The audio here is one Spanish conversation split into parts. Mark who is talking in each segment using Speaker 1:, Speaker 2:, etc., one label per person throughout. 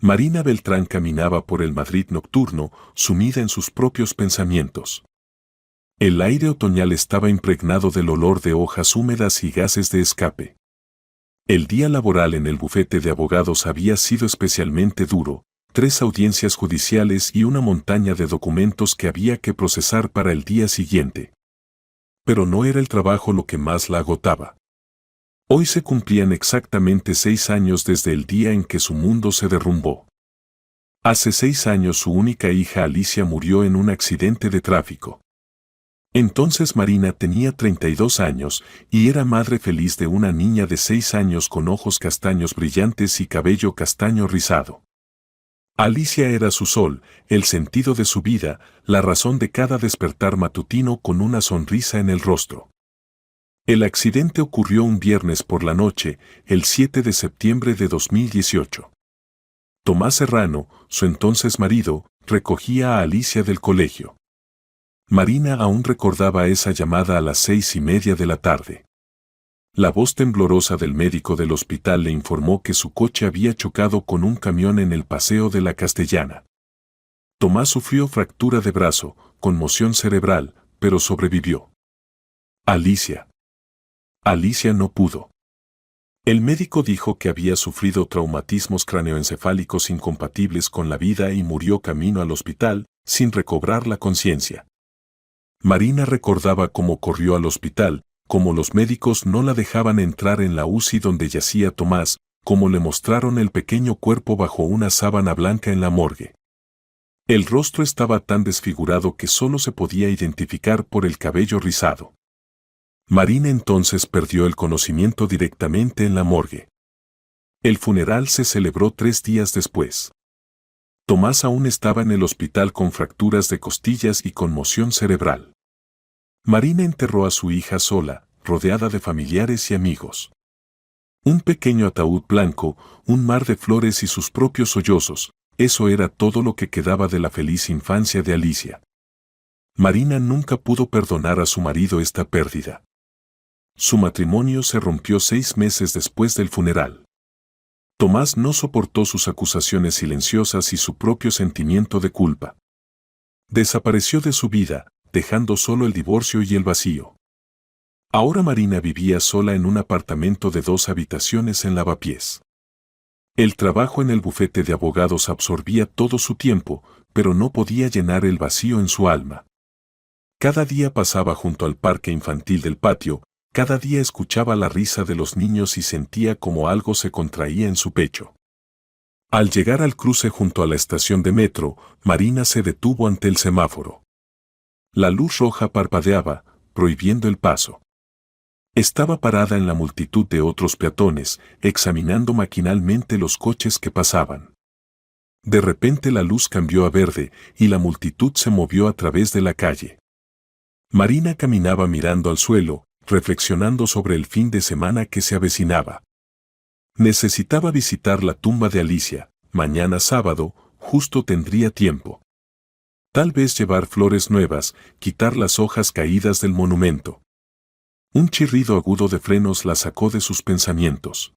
Speaker 1: Marina Beltrán caminaba por el Madrid nocturno, sumida en sus propios pensamientos. El aire otoñal estaba impregnado del olor de hojas húmedas y gases de escape. El día laboral en el bufete de abogados había sido especialmente duro, 3 audiencias judiciales y una montaña de documentos que había que procesar para el día siguiente. Pero no era el trabajo lo que más la agotaba. Hoy se cumplían exactamente 6 años desde el día en que su mundo se derrumbó. Hace 6 años su única hija Alicia murió en un accidente de tráfico. Entonces Marina tenía 32 años y era madre feliz de una niña de 6 años con ojos castaños brillantes y cabello castaño rizado. Alicia era su sol, el sentido de su vida, la razón de cada despertar matutino con una sonrisa en el rostro. El accidente ocurrió un viernes por la noche, el 7 de septiembre de 2018. Tomás Serrano, su entonces marido, recogía a Alicia del colegio. Marina aún recordaba esa llamada a las 6:30 de la tarde. La voz temblorosa del médico del hospital le informó que su coche había chocado con un camión en el Paseo de la Castellana. Tomás sufrió fractura de brazo, conmoción cerebral, pero sobrevivió. Alicia no pudo. El médico dijo que había sufrido traumatismos craneoencefálicos incompatibles con la vida y murió camino al hospital, sin recobrar la conciencia. Marina recordaba cómo corrió al hospital, cómo los médicos no la dejaban entrar en la UCI donde yacía Tomás, cómo le mostraron el pequeño cuerpo bajo una sábana blanca en la morgue. El rostro estaba tan desfigurado que solo se podía identificar por el cabello rizado. Marina entonces perdió el conocimiento directamente en la morgue. El funeral se celebró 3 días después. Tomás aún estaba en el hospital con fracturas de costillas y conmoción cerebral. Marina enterró a su hija sola, rodeada de familiares y amigos. Un pequeño ataúd blanco, un mar de flores y sus propios sollozos, eso era todo lo que quedaba de la feliz infancia de Alicia. Marina nunca pudo perdonar a su marido esta pérdida. Su matrimonio se rompió 6 meses después del funeral. Tomás no soportó sus acusaciones silenciosas y su propio sentimiento de culpa. Desapareció de su vida, dejando solo el divorcio y el vacío. Ahora Marina vivía sola en un apartamento de 2 habitaciones en Lavapiés. El trabajo en el bufete de abogados absorbía todo su tiempo, pero no podía llenar el vacío en su alma. Cada día pasaba junto al parque infantil del patio, cada día escuchaba la risa de los niños y sentía como algo se contraía en su pecho. Al llegar al cruce junto a la estación de metro, Marina se detuvo ante el semáforo. La luz roja parpadeaba, prohibiendo el paso. Estaba parada en la multitud de otros peatones, examinando maquinalmente los coches que pasaban. De repente la luz cambió a verde y la multitud se movió a través de la calle. Marina caminaba mirando al suelo, reflexionando sobre el fin de semana que se avecinaba. Necesitaba visitar la tumba de Alicia, mañana sábado, justo tendría tiempo. Tal vez llevar flores nuevas, quitar las hojas caídas del monumento. Un chirrido agudo de frenos la sacó de sus pensamientos.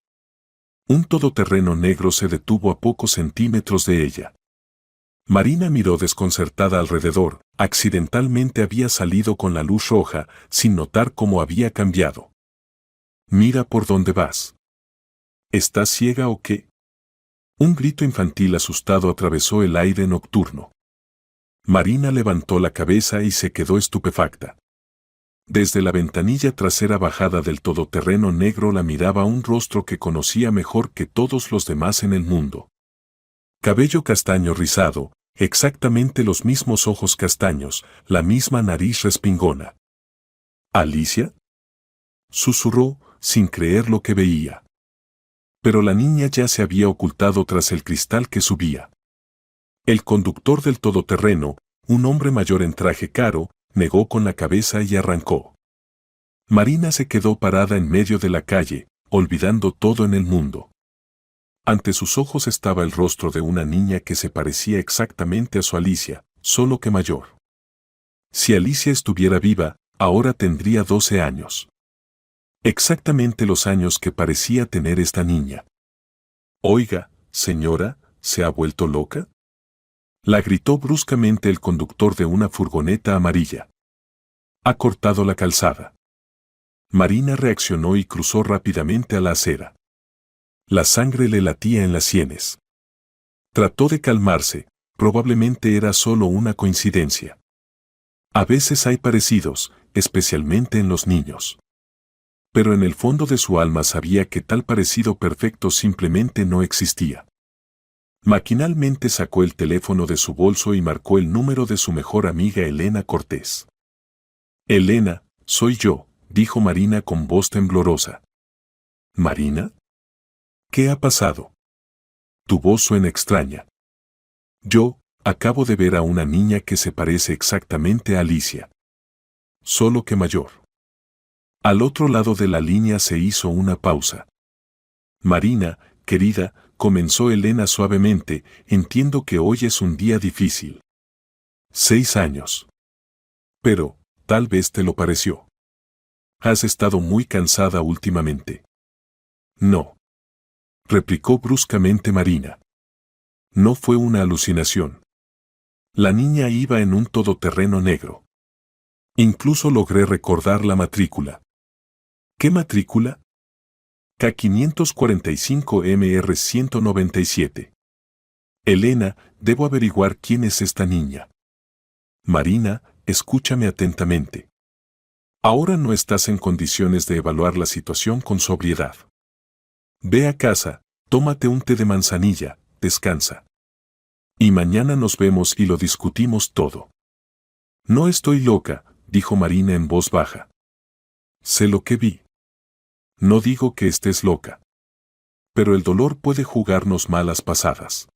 Speaker 1: Un todoterreno negro se detuvo a pocos centímetros de ella. Marina miró desconcertada alrededor, accidentalmente había salido con la luz roja, sin notar cómo había cambiado. Mira por dónde vas. ¿Estás ciega o qué? Un grito infantil asustado atravesó el aire nocturno. Marina levantó la cabeza y se quedó estupefacta. Desde la ventanilla trasera bajada del todoterreno negro la miraba un rostro que conocía mejor que todos los demás en el mundo. Cabello castaño rizado, exactamente los mismos ojos castaños, la misma nariz respingona. ¿Alicia? Susurró, sin creer lo que veía. Pero la niña ya se había ocultado tras el cristal que subía. El conductor del todoterreno, un hombre mayor en traje caro, negó con la cabeza y arrancó. Marina se quedó parada en medio de la calle, olvidando todo en el mundo. Ante sus ojos estaba el rostro de una niña que se parecía exactamente a su Alicia, solo que mayor. Si Alicia estuviera viva, ahora tendría 12 años. Exactamente los años que parecía tener esta niña. Oiga, señora, ¿Se ha vuelto loca? La gritó bruscamente el conductor de una furgoneta amarilla. Ha cortado la calzada. Marina reaccionó y cruzó rápidamente a la acera. La sangre le latía en las sienes. Trató de calmarse, probablemente era solo una coincidencia. A veces hay parecidos, especialmente en los niños. Pero en el fondo de su alma sabía que tal parecido perfecto simplemente no existía. Maquinalmente sacó el teléfono de su bolso y marcó el número de su mejor amiga Elena Cortés. Elena, soy yo, dijo Marina con voz temblorosa. ¿Marina? ¿Qué ha pasado? Tu voz suena extraña. Yo, acabo de ver a una niña que se parece exactamente a Alicia. Solo que mayor. Al otro lado de la línea se hizo una pausa. Marina, querida, comenzó Elena suavemente, entiendo que hoy es un día difícil. 6 años. Pero, tal vez te lo pareció. Has estado muy cansada últimamente. No. Replicó bruscamente Marina. No fue una alucinación. La niña iba en un todoterreno negro. Incluso logré recordar la matrícula. ¿Qué matrícula? K545MR197. Elena, debo averiguar quién es esta niña. Marina, escúchame atentamente. Ahora no estás en condiciones de evaluar la situación con sobriedad. Ve a casa, tómate un té de manzanilla, descansa. Y mañana nos vemos y lo discutimos todo. No estoy loca, dijo Marina en voz baja. Sé lo que vi. No digo que estés loca. Pero el dolor puede jugarnos malas pasadas.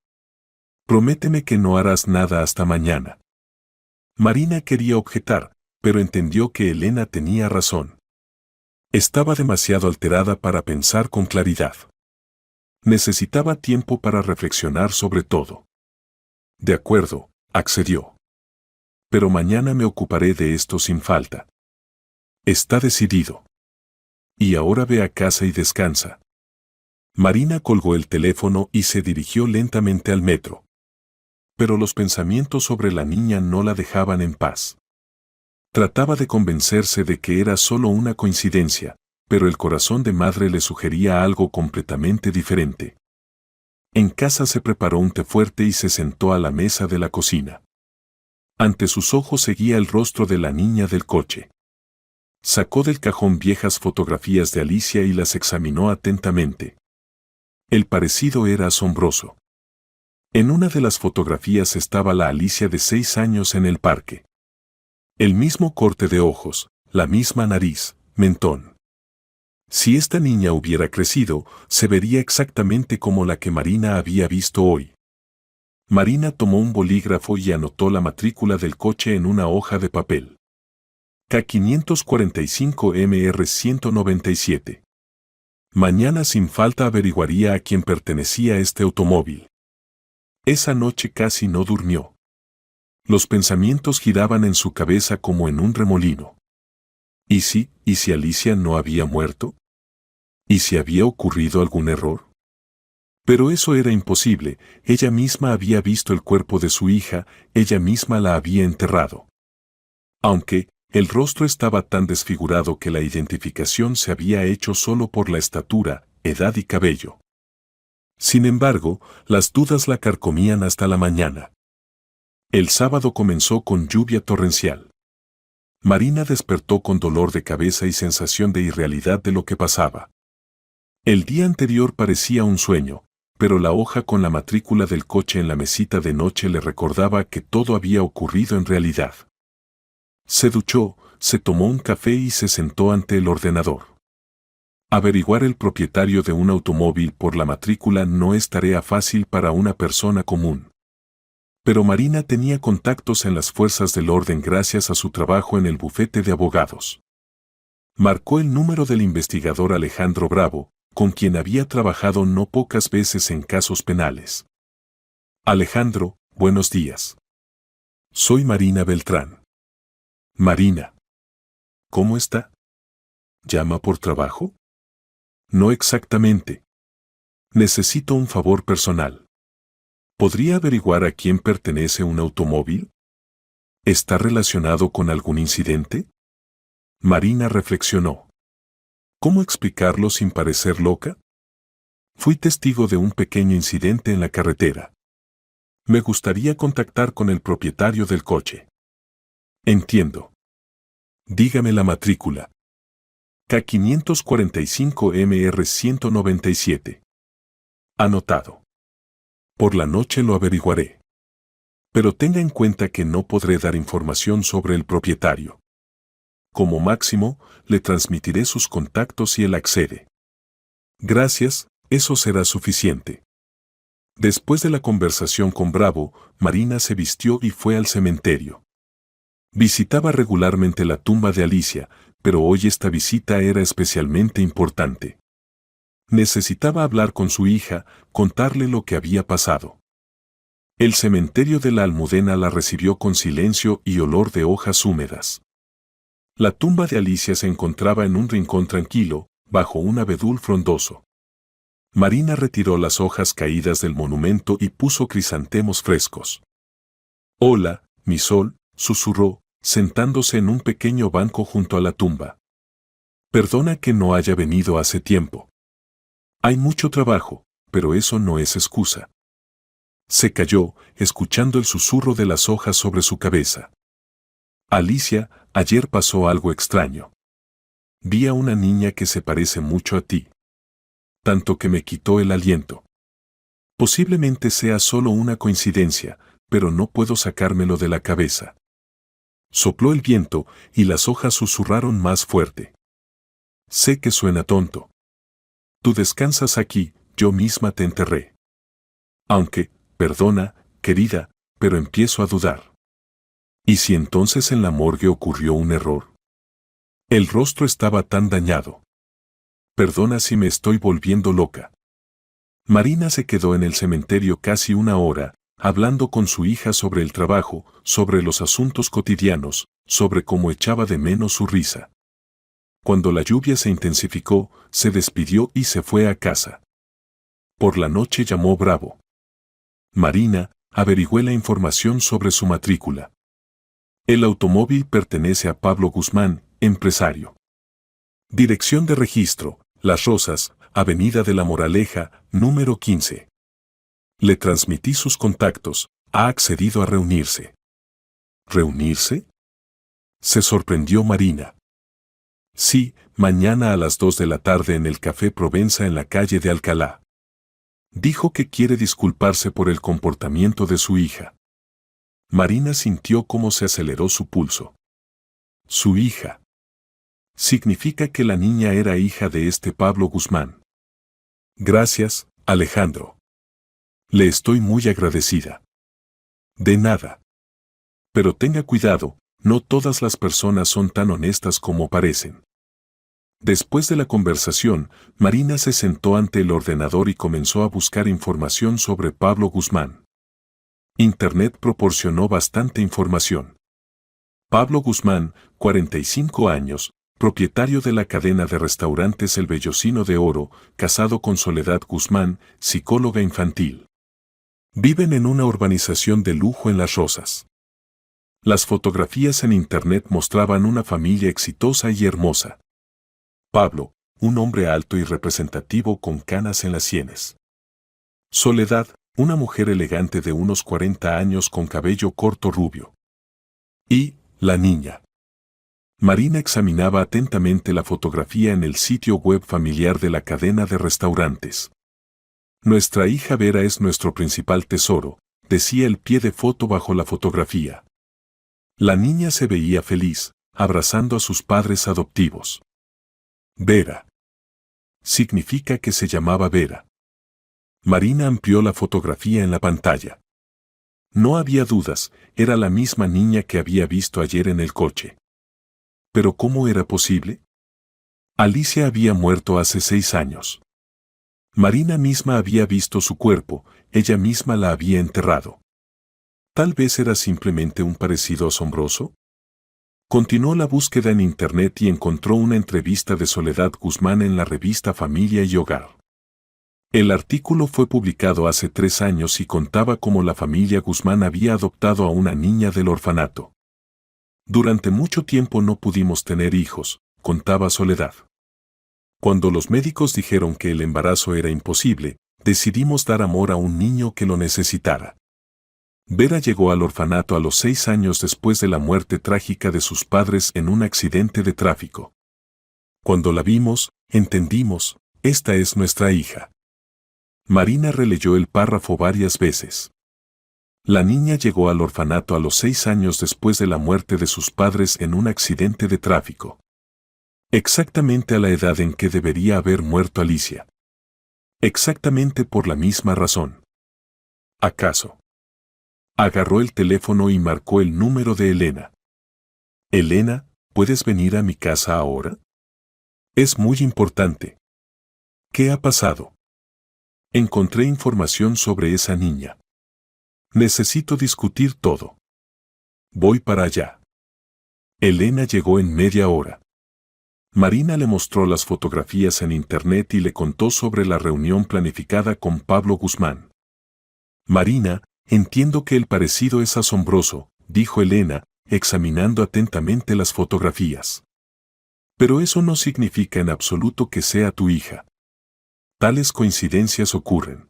Speaker 1: Prométeme que no harás nada hasta mañana. Marina quería objetar, pero entendió que Elena tenía razón. Estaba demasiado alterada para pensar con claridad. Necesitaba tiempo para reflexionar sobre todo. De acuerdo, accedió. Pero mañana me ocuparé de esto sin falta. Está decidido. Y ahora ve a casa y descansa. Marina colgó el teléfono y se dirigió lentamente al metro. Pero los pensamientos sobre la niña no la dejaban en paz. Trataba de convencerse de que era solo una coincidencia, pero el corazón de madre le sugería algo completamente diferente. En casa se preparó un té fuerte y se sentó a la mesa de la cocina. Ante sus ojos seguía el rostro de la niña del coche. Sacó del cajón viejas fotografías de Alicia y las examinó atentamente. El parecido era asombroso. En una de las fotografías estaba la Alicia de 6 años en el parque. El mismo corte de ojos, la misma nariz, mentón. Si esta niña hubiera crecido, se vería exactamente como la que Marina había visto hoy. Marina tomó un bolígrafo y anotó la matrícula del coche en una hoja de papel. K545MR197. Mañana sin falta averiguaría a quién pertenecía este automóvil. Esa noche casi no durmió. Los pensamientos giraban en su cabeza como en un remolino. ¿Y si Alicia no había muerto? ¿Y si había ocurrido algún error? Pero eso era imposible, ella misma había visto el cuerpo de su hija, ella misma la había enterrado. Aunque, el rostro estaba tan desfigurado que la identificación se había hecho solo por la estatura, edad y cabello. Sin embargo, las dudas la carcomían hasta la mañana. El sábado comenzó con lluvia torrencial. Marina despertó con dolor de cabeza y sensación de irrealidad de lo que pasaba. El día anterior parecía un sueño, pero la hoja con la matrícula del coche en la mesita de noche le recordaba que todo había ocurrido en realidad. Se duchó, se tomó un café y se sentó ante el ordenador. Averiguar el propietario de un automóvil por la matrícula no es tarea fácil para una persona común. Pero Marina tenía contactos en las fuerzas del orden gracias a su trabajo en el bufete de abogados. Marcó el número del investigador Alejandro Bravo, con quien había trabajado no pocas veces en casos penales. Alejandro, buenos días. Soy Marina Beltrán. Marina. ¿Cómo está? ¿Llama por trabajo? No exactamente. Necesito un favor personal. ¿Podría averiguar a quién pertenece un automóvil? ¿Está relacionado con algún incidente? Marina reflexionó. ¿Cómo explicarlo sin parecer loca? Fui testigo de un pequeño incidente en la carretera. Me gustaría contactar con el propietario del coche. Entiendo. Dígame la matrícula. K545MR197. Anotado. Por la noche lo averiguaré. Pero tenga en cuenta que no podré dar información sobre el propietario. Como máximo, le transmitiré sus contactos si él accede. Gracias, eso será suficiente. Después de la conversación con Bravo, Marina se vistió y fue al cementerio. Visitaba regularmente la tumba de Alicia, pero hoy esta visita era especialmente importante. Necesitaba hablar con su hija, contarle lo que había pasado. El cementerio de la Almudena la recibió con silencio y olor de hojas húmedas. La tumba de Alicia se encontraba en un rincón tranquilo, bajo un abedul frondoso. Marina retiró las hojas caídas del monumento y puso crisantemos frescos. «Hola, mi sol», susurró, sentándose en un pequeño banco junto a la tumba. «Perdona que no haya venido hace tiempo. Hay mucho trabajo, pero eso no es excusa». Se calló, escuchando el susurro de las hojas sobre su cabeza. «Alicia, ayer pasó algo extraño. Vi a una niña que se parece mucho a ti. Tanto que me quitó el aliento. Posiblemente sea solo una coincidencia, pero no puedo sacármelo de la cabeza». Sopló el viento y las hojas susurraron más fuerte. «Sé que suena tonto. Tú descansas aquí, yo misma te enterré. Aunque, perdona, querida, pero empiezo a dudar. ¿Y si entonces en la morgue ocurrió un error? El rostro estaba tan dañado. Perdona si me estoy volviendo loca». Marina se quedó en el cementerio casi una hora, hablando con su hija sobre el trabajo, sobre los asuntos cotidianos, sobre cómo echaba de menos su risa. Cuando la lluvia se intensificó, se despidió y se fue a casa. Por la noche llamó Bravo. «Marina, averigüé la información sobre su matrícula. El automóvil pertenece a Pablo Guzmán, empresario. Dirección de registro, Las Rosas, Avenida de la Moraleja, número 15. Le transmití sus contactos, ha accedido a reunirse». ¿Reunirse? Se sorprendió Marina. «Sí, mañana a las 2 de la tarde en el Café Provenza en la calle de Alcalá. Dijo que quiere disculparse por el comportamiento de su hija». Marina sintió cómo se aceleró su pulso. Su hija. Significa que la niña era hija de este Pablo Guzmán. «Gracias, Alejandro. Le estoy muy agradecida». «De nada. Pero tenga cuidado, no todas las personas son tan honestas como parecen». Después de la conversación, Marina se sentó ante el ordenador y comenzó a buscar información sobre Pablo Guzmán. Internet proporcionó bastante información. Pablo Guzmán, 45 años, propietario de la cadena de restaurantes El Bellocino de Oro, casado con Soledad Guzmán, psicóloga infantil. Viven en una urbanización de lujo en Las Rosas. Las fotografías en Internet mostraban una familia exitosa y hermosa. Pablo, un hombre alto y representativo con canas en las sienes. Soledad, una mujer elegante de unos 40 años con cabello corto rubio. Y, la niña. Marina examinaba atentamente la fotografía en el sitio web familiar de la cadena de restaurantes. «Nuestra hija Vera es nuestro principal tesoro», decía el pie de foto bajo la fotografía. La niña se veía feliz, abrazando a sus padres adoptivos. Vera. Significa que se llamaba Vera. Marina amplió la fotografía en la pantalla. No había dudas, era la misma niña que había visto ayer en el coche. ¿Pero cómo era posible? Alicia había muerto hace 6 años. Marina misma había visto su cuerpo, ella misma la había enterrado. ¿Tal vez era simplemente un parecido asombroso? Continuó la búsqueda en Internet y encontró una entrevista de Soledad Guzmán en la revista Familia y Hogar. El artículo fue publicado hace 3 años y contaba cómo la familia Guzmán había adoptado a una niña del orfanato. Durante mucho tiempo no pudimos tener hijos, contaba Soledad. Cuando los médicos dijeron que el embarazo era imposible, decidimos dar amor a un niño que lo necesitara. Vera llegó al orfanato a los 6 años después de la muerte trágica de sus padres en un accidente de tráfico. Cuando la vimos, entendimos, esta es nuestra hija. Marina releyó el párrafo varias veces. La niña llegó al orfanato a los 6 años después de la muerte de sus padres en un accidente de tráfico. Exactamente a la edad en que debería haber muerto Alicia. Exactamente por la misma razón. ¿Acaso? Agarró el teléfono y marcó el número de Elena. Elena, ¿puedes venir a mi casa ahora? Es muy importante. ¿Qué ha pasado? Encontré información sobre esa niña. Necesito discutir todo. Voy para allá. Elena llegó en media hora. Marina le mostró las fotografías en internet y le contó sobre la reunión planificada con Pablo Guzmán. Marina, entiendo que el parecido es asombroso, dijo Elena, examinando atentamente las fotografías. Pero eso no significa en absoluto que sea tu hija. Tales coincidencias ocurren.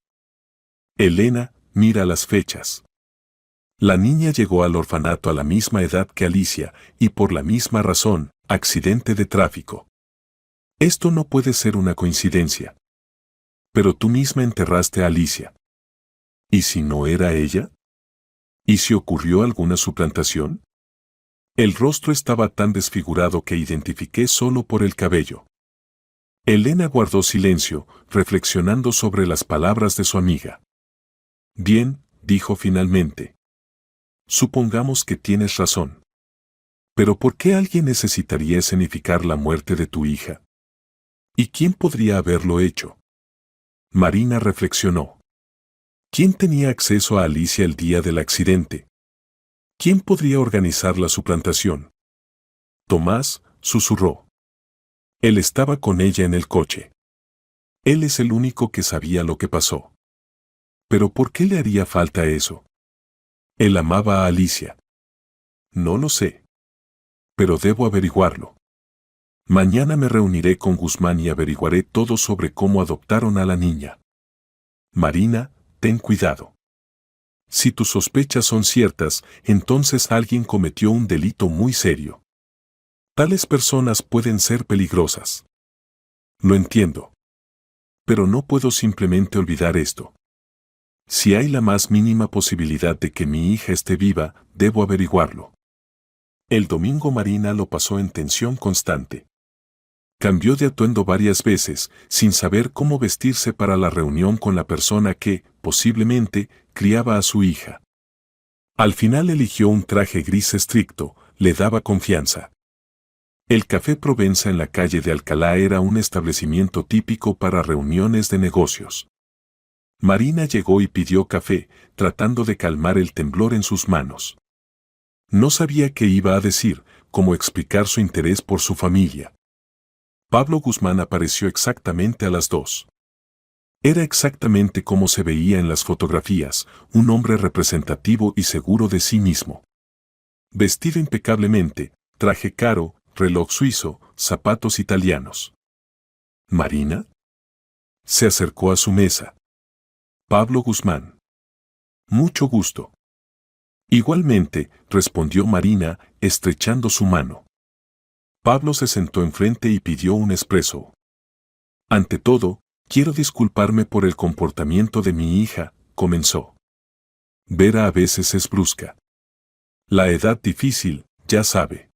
Speaker 1: Elena, mira las fechas. La niña llegó al orfanato a la misma edad que Alicia, y por la misma razón, accidente de tráfico. Esto no puede ser una coincidencia. Pero tú misma enterraste a Alicia. ¿Y si no era ella? ¿Y si ocurrió alguna suplantación? El rostro estaba tan desfigurado que identifiqué solo por el cabello. Elena guardó silencio, reflexionando sobre las palabras de su amiga. Bien, dijo finalmente. Supongamos que tienes razón. Pero ¿por qué alguien necesitaría escenificar la muerte de tu hija? ¿Y quién podría haberlo hecho? Marina reflexionó. ¿Quién tenía acceso a Alicia el día del accidente? ¿Quién podría organizar la suplantación? Tomás, susurró. Él estaba con ella en el coche. Él es el único que sabía lo que pasó. ¿Pero por qué le haría falta eso? Él amaba a Alicia. No lo sé. Pero debo averiguarlo. Mañana me reuniré con Guzmán y averiguaré todo sobre cómo adoptaron a la niña. Marina, ten cuidado. Si tus sospechas son ciertas, entonces alguien cometió un delito muy serio. Tales personas pueden ser peligrosas. Lo entiendo. Pero no puedo simplemente olvidar esto. Si hay la más mínima posibilidad de que mi hija esté viva, debo averiguarlo. El domingo Marina lo pasó en tensión constante. Cambió de atuendo varias veces, sin saber cómo vestirse para la reunión con la persona que, posiblemente, criaba a su hija. Al final eligió un traje gris estricto, le daba confianza. El Café Provenza en la calle de Alcalá era un establecimiento típico para reuniones de negocios. Marina llegó y pidió café, tratando de calmar el temblor en sus manos. No sabía qué iba a decir, cómo explicar su interés por su familia. Pablo Guzmán apareció exactamente a las 2. Era exactamente como se veía en las fotografías, un hombre representativo y seguro de sí mismo. Vestido impecablemente, traje caro, reloj suizo, zapatos italianos. ¿Marina? Se acercó a su mesa. Pablo Guzmán. Mucho gusto. Igualmente, respondió Marina, estrechando su mano. Pablo se sentó enfrente y pidió un espresso. Ante todo, quiero disculparme por el comportamiento de mi hija, comenzó. Vera a veces es brusca. La edad difícil, ya sabe.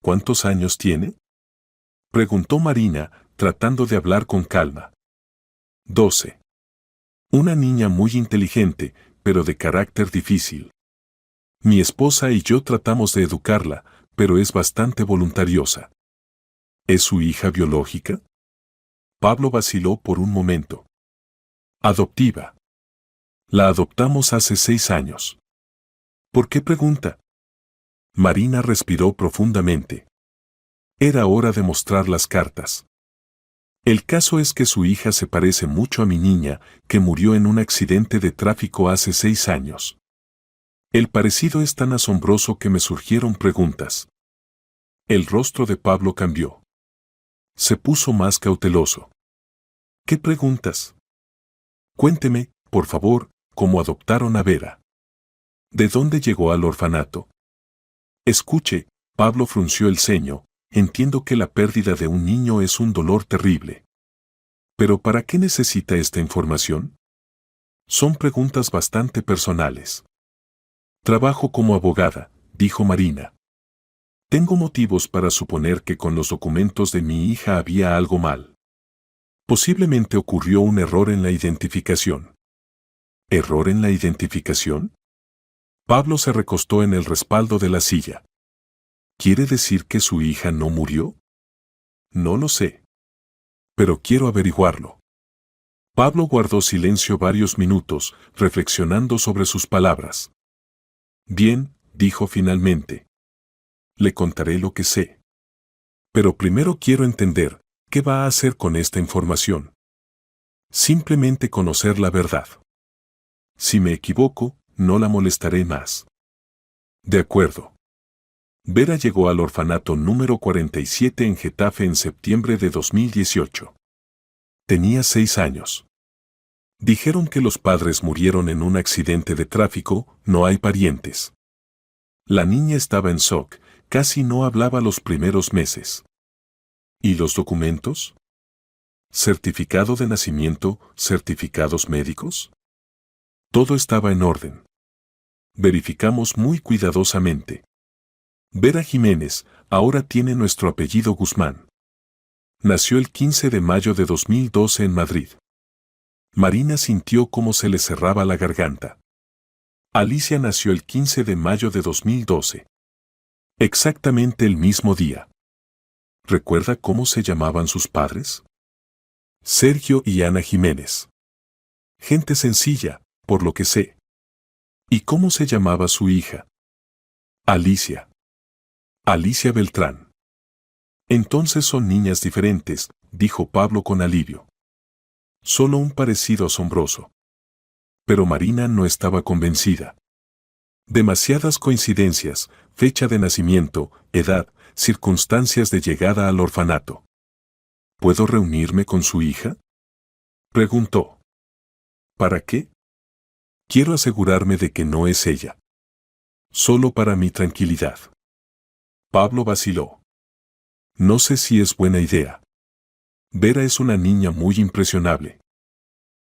Speaker 1: ¿Cuántos años tiene? Preguntó Marina, tratando de hablar con calma. 12. Una niña muy inteligente, pero de carácter difícil. Mi esposa y yo tratamos de educarla, pero es bastante voluntariosa. ¿Es su hija biológica? Pablo vaciló por un momento. Adoptiva. La adoptamos hace 6 años. ¿Por qué pregunta? Marina respiró profundamente. Era hora de mostrar las cartas. El caso es que su hija se parece mucho a mi niña, que murió en un accidente de tráfico hace 6 años. El parecido es tan asombroso que me surgieron preguntas. El rostro de Pablo cambió. Se puso más cauteloso. ¿Qué preguntas? Cuénteme, por favor, cómo adoptaron a Vera. ¿De dónde llegó al orfanato? Escuche, Pablo frunció el ceño, entiendo que la pérdida de un niño es un dolor terrible. ¿Pero para qué necesita esta información? Son preguntas bastante personales. Trabajo como abogada, dijo Marina. Tengo motivos para suponer que con los documentos de mi hija había algo mal. Posiblemente ocurrió un error en la identificación. ¿Error en la identificación? Pablo se recostó en el respaldo de la silla. ¿Quiere decir que su hija no murió? No lo sé. Pero quiero averiguarlo. Pablo guardó silencio varios minutos, reflexionando sobre sus palabras. Bien, dijo finalmente. Le contaré lo que sé. Pero primero quiero entender, ¿qué va a hacer con esta información? Simplemente conocer la verdad. Si me equivoco, no la molestaré más. De acuerdo. Vera llegó al orfanato número 47 en Getafe en septiembre de 2018. Tenía 6 años. Dijeron que los padres murieron en un accidente de tráfico, no hay parientes. La niña estaba en shock, casi no hablaba los primeros meses. ¿Y los documentos? ¿Certificado de nacimiento, certificados médicos? Todo estaba en orden. Verificamos muy cuidadosamente. Vera Jiménez, ahora tiene nuestro apellido Guzmán. Nació el 15 de mayo de 2012 en Madrid. Marina sintió cómo se le cerraba la garganta. Alicia nació el 15 de mayo de 2012. Exactamente el mismo día. ¿Recuerda cómo se llamaban sus padres? Sergio y Ana Jiménez. Gente sencilla, por lo que sé. ¿Y cómo se llamaba su hija? Alicia. Alicia Beltrán. Entonces son niñas diferentes, dijo Pablo con alivio. Solo un parecido asombroso. Pero Marina no estaba convencida. Demasiadas coincidencias, fecha de nacimiento, edad, circunstancias de llegada al orfanato. ¿Puedo reunirme con su hija? Preguntó. ¿Para qué? Quiero asegurarme de que no es ella. Solo para mi tranquilidad. Pablo vaciló. No sé si es buena idea. Vera es una niña muy impresionable.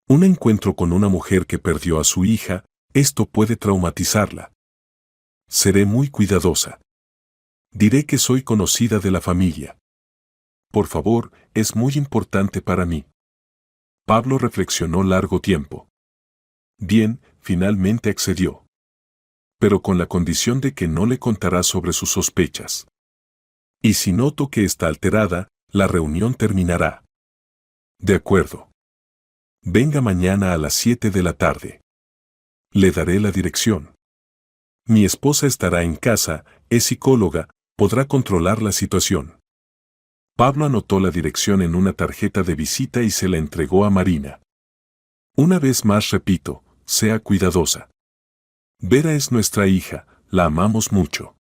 Speaker 1: Un encuentro con una mujer que perdió a su hija, esto puede traumatizarla. Seré muy cuidadosa. Diré que soy conocida de la familia. Por favor, es muy importante para mí. Pablo reflexionó largo tiempo. Bien, finalmente accedió. Pero con la condición de que no le contará sobre sus sospechas. Y si noto que está alterada, la reunión terminará. De acuerdo. Venga mañana a las 7 de la tarde. Le daré la dirección. Mi esposa estará en casa, es psicóloga, podrá controlar la situación. Pablo anotó la dirección en una tarjeta de visita y se la entregó a Marina. Una vez más repito, sea cuidadosa. Vera es nuestra hija, la amamos mucho.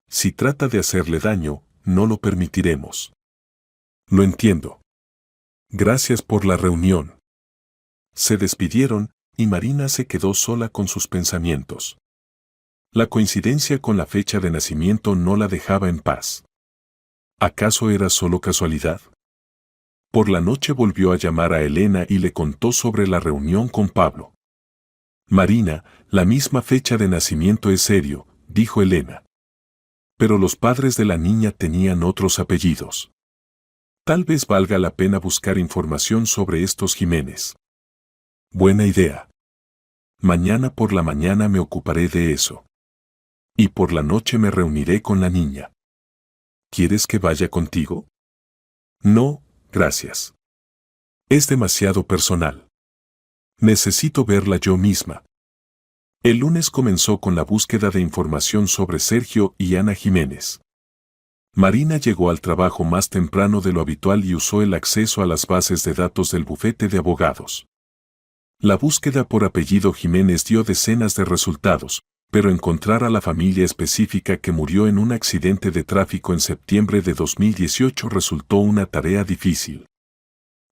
Speaker 1: Si trata de hacerle daño, no lo permitiremos. Lo entiendo. Gracias por la reunión. Se despidieron, y Marina se quedó sola con sus pensamientos. La coincidencia con la fecha de nacimiento no la dejaba en paz. ¿Acaso era solo casualidad? Por la noche volvió a llamar a Elena y le contó sobre la reunión con Pablo. Marina, la misma fecha de nacimiento es serio, dijo Elena. Pero los padres de la niña tenían otros apellidos. Tal vez valga la pena buscar información sobre estos Jiménez. Buena idea. Mañana por la mañana me ocuparé de eso. Y por la noche me reuniré con la niña. ¿Quieres que vaya contigo? No, gracias. Es demasiado personal. Necesito verla yo misma. El lunes comenzó con la búsqueda de información sobre Sergio y Ana Jiménez. Marina llegó al trabajo más temprano de lo habitual y usó el acceso a las bases de datos del bufete de abogados. La búsqueda por apellido Jiménez dio decenas de resultados, pero encontrar a la familia específica que murió en un accidente de tráfico en septiembre de 2018 resultó una tarea difícil.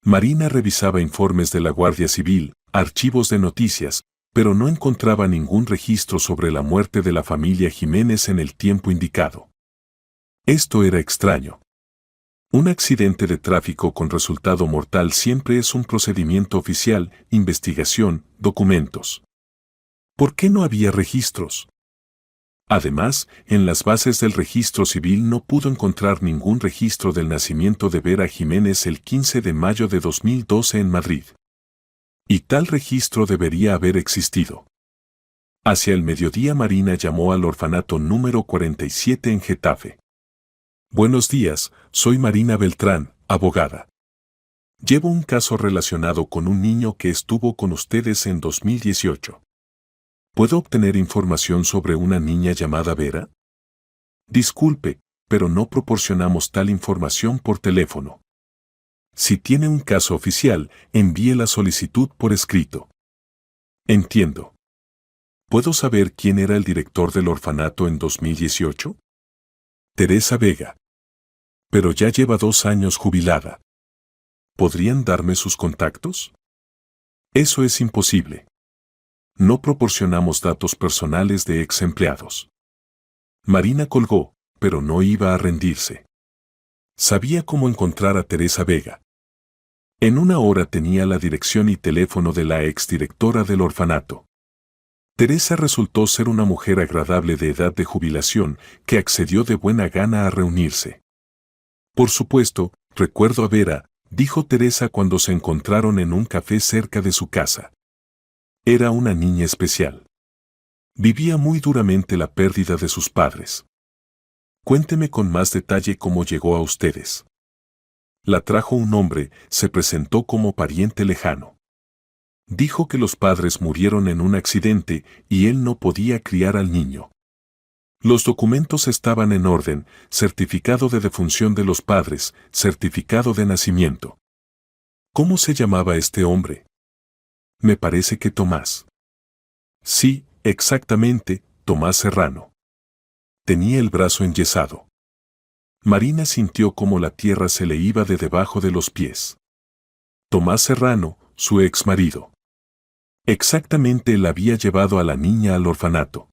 Speaker 1: Marina revisaba informes de la Guardia Civil, archivos de noticias, pero no encontraba ningún registro sobre la muerte de la familia Jiménez en el tiempo indicado. Esto era extraño. Un accidente de tráfico con resultado mortal siempre es un procedimiento oficial, investigación, documentos. ¿Por qué no había registros? Además, en las bases del registro civil no pudo encontrar ningún registro del nacimiento de Vera Jiménez el 15 de mayo de 2012 en Madrid. Y tal registro debería haber existido. Hacia el mediodía Marina llamó al orfanato número 47 en Getafe. Buenos días, soy Marina Beltrán, abogada. Llevo un caso relacionado con un niño que estuvo con ustedes en 2018. ¿Puedo obtener información sobre una niña llamada Vera? Disculpe, pero no proporcionamos tal información por teléfono. Si tiene un caso oficial, envíe la solicitud por escrito. Entiendo. ¿Puedo saber quién era el director del orfanato en 2018? Teresa Vega. Pero ya lleva 2 años jubilada. ¿Podrían darme sus contactos? Eso es imposible. No proporcionamos datos personales de ex empleados. Marina colgó, pero no iba a rendirse. Sabía cómo encontrar a Teresa Vega. En 1 hora tenía la dirección y teléfono de la exdirectora del orfanato. Teresa resultó ser una mujer agradable de edad de jubilación que accedió de buena gana a reunirse. Por supuesto, recuerdo a Vera, dijo Teresa cuando se encontraron en un café cerca de su casa. Era una niña especial. Vivía muy duramente la pérdida de sus padres. Cuénteme con más detalle cómo llegó a ustedes. La trajo un hombre, se presentó como pariente lejano. Dijo que los padres murieron en un accidente y él no podía criar al niño. Los documentos estaban en orden, certificado de defunción de los padres, certificado de nacimiento. ¿Cómo se llamaba este hombre? Me parece que Tomás. Sí, exactamente, Tomás Serrano. Tenía el brazo enyesado. Marina sintió como la tierra se le iba de debajo de los pies. Tomás Serrano, su ex marido. Exactamente él había llevado a la niña al orfanato.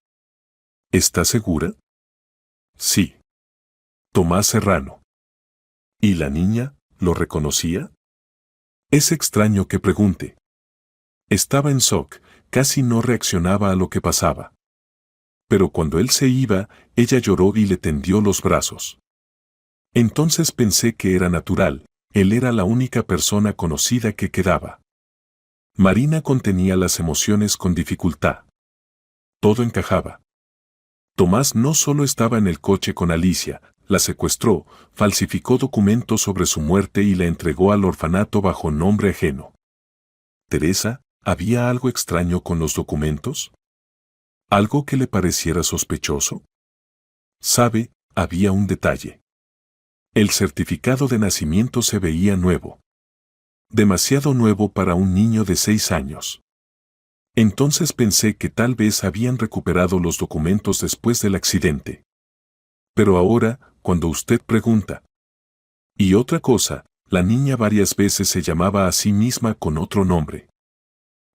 Speaker 1: ¿Está segura? Sí. Tomás Serrano. ¿Y la niña, lo reconocía? Es extraño que pregunte. Estaba en shock, casi no reaccionaba a lo que pasaba. Pero cuando él se iba, ella lloró y le tendió los brazos. Entonces pensé que era natural, él era la única persona conocida que quedaba. Marina contenía las emociones con dificultad. Todo encajaba. Tomás no solo estaba en el coche con Alicia, la secuestró, falsificó documentos sobre su muerte y la entregó al orfanato bajo nombre ajeno. Teresa, ¿había algo extraño con los documentos? ¿Algo que le pareciera sospechoso? Sabe, había un detalle. El certificado de nacimiento se veía nuevo. Demasiado nuevo para un niño de 6 años. Entonces pensé que tal vez habían recuperado los documentos después del accidente. Pero ahora, cuando usted pregunta. Y otra cosa, la niña varias veces se llamaba a sí misma con otro nombre.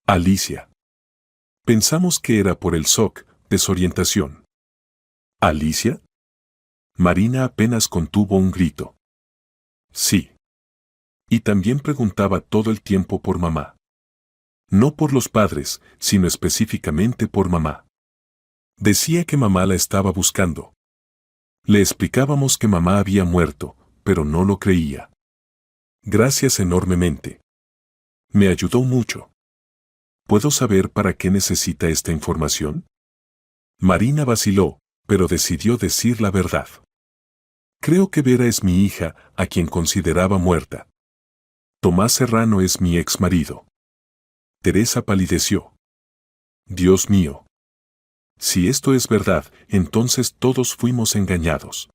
Speaker 1: Alicia. Pensamos que era por el shock, desorientación. ¿Alicia? Marina apenas contuvo un grito. Sí. Y también preguntaba todo el tiempo por mamá. No por los padres, sino específicamente por mamá. Decía que mamá la estaba buscando. Le explicábamos que mamá había muerto, pero no lo creía. Gracias enormemente. Me ayudó mucho. ¿Puedo saber para qué necesita esta información? Marina vaciló, pero decidió decir la verdad. Creo que Vera es mi hija, a quien consideraba muerta. Tomás Serrano es mi ex marido. Teresa palideció. Dios mío. Si esto es verdad, entonces todos fuimos engañados.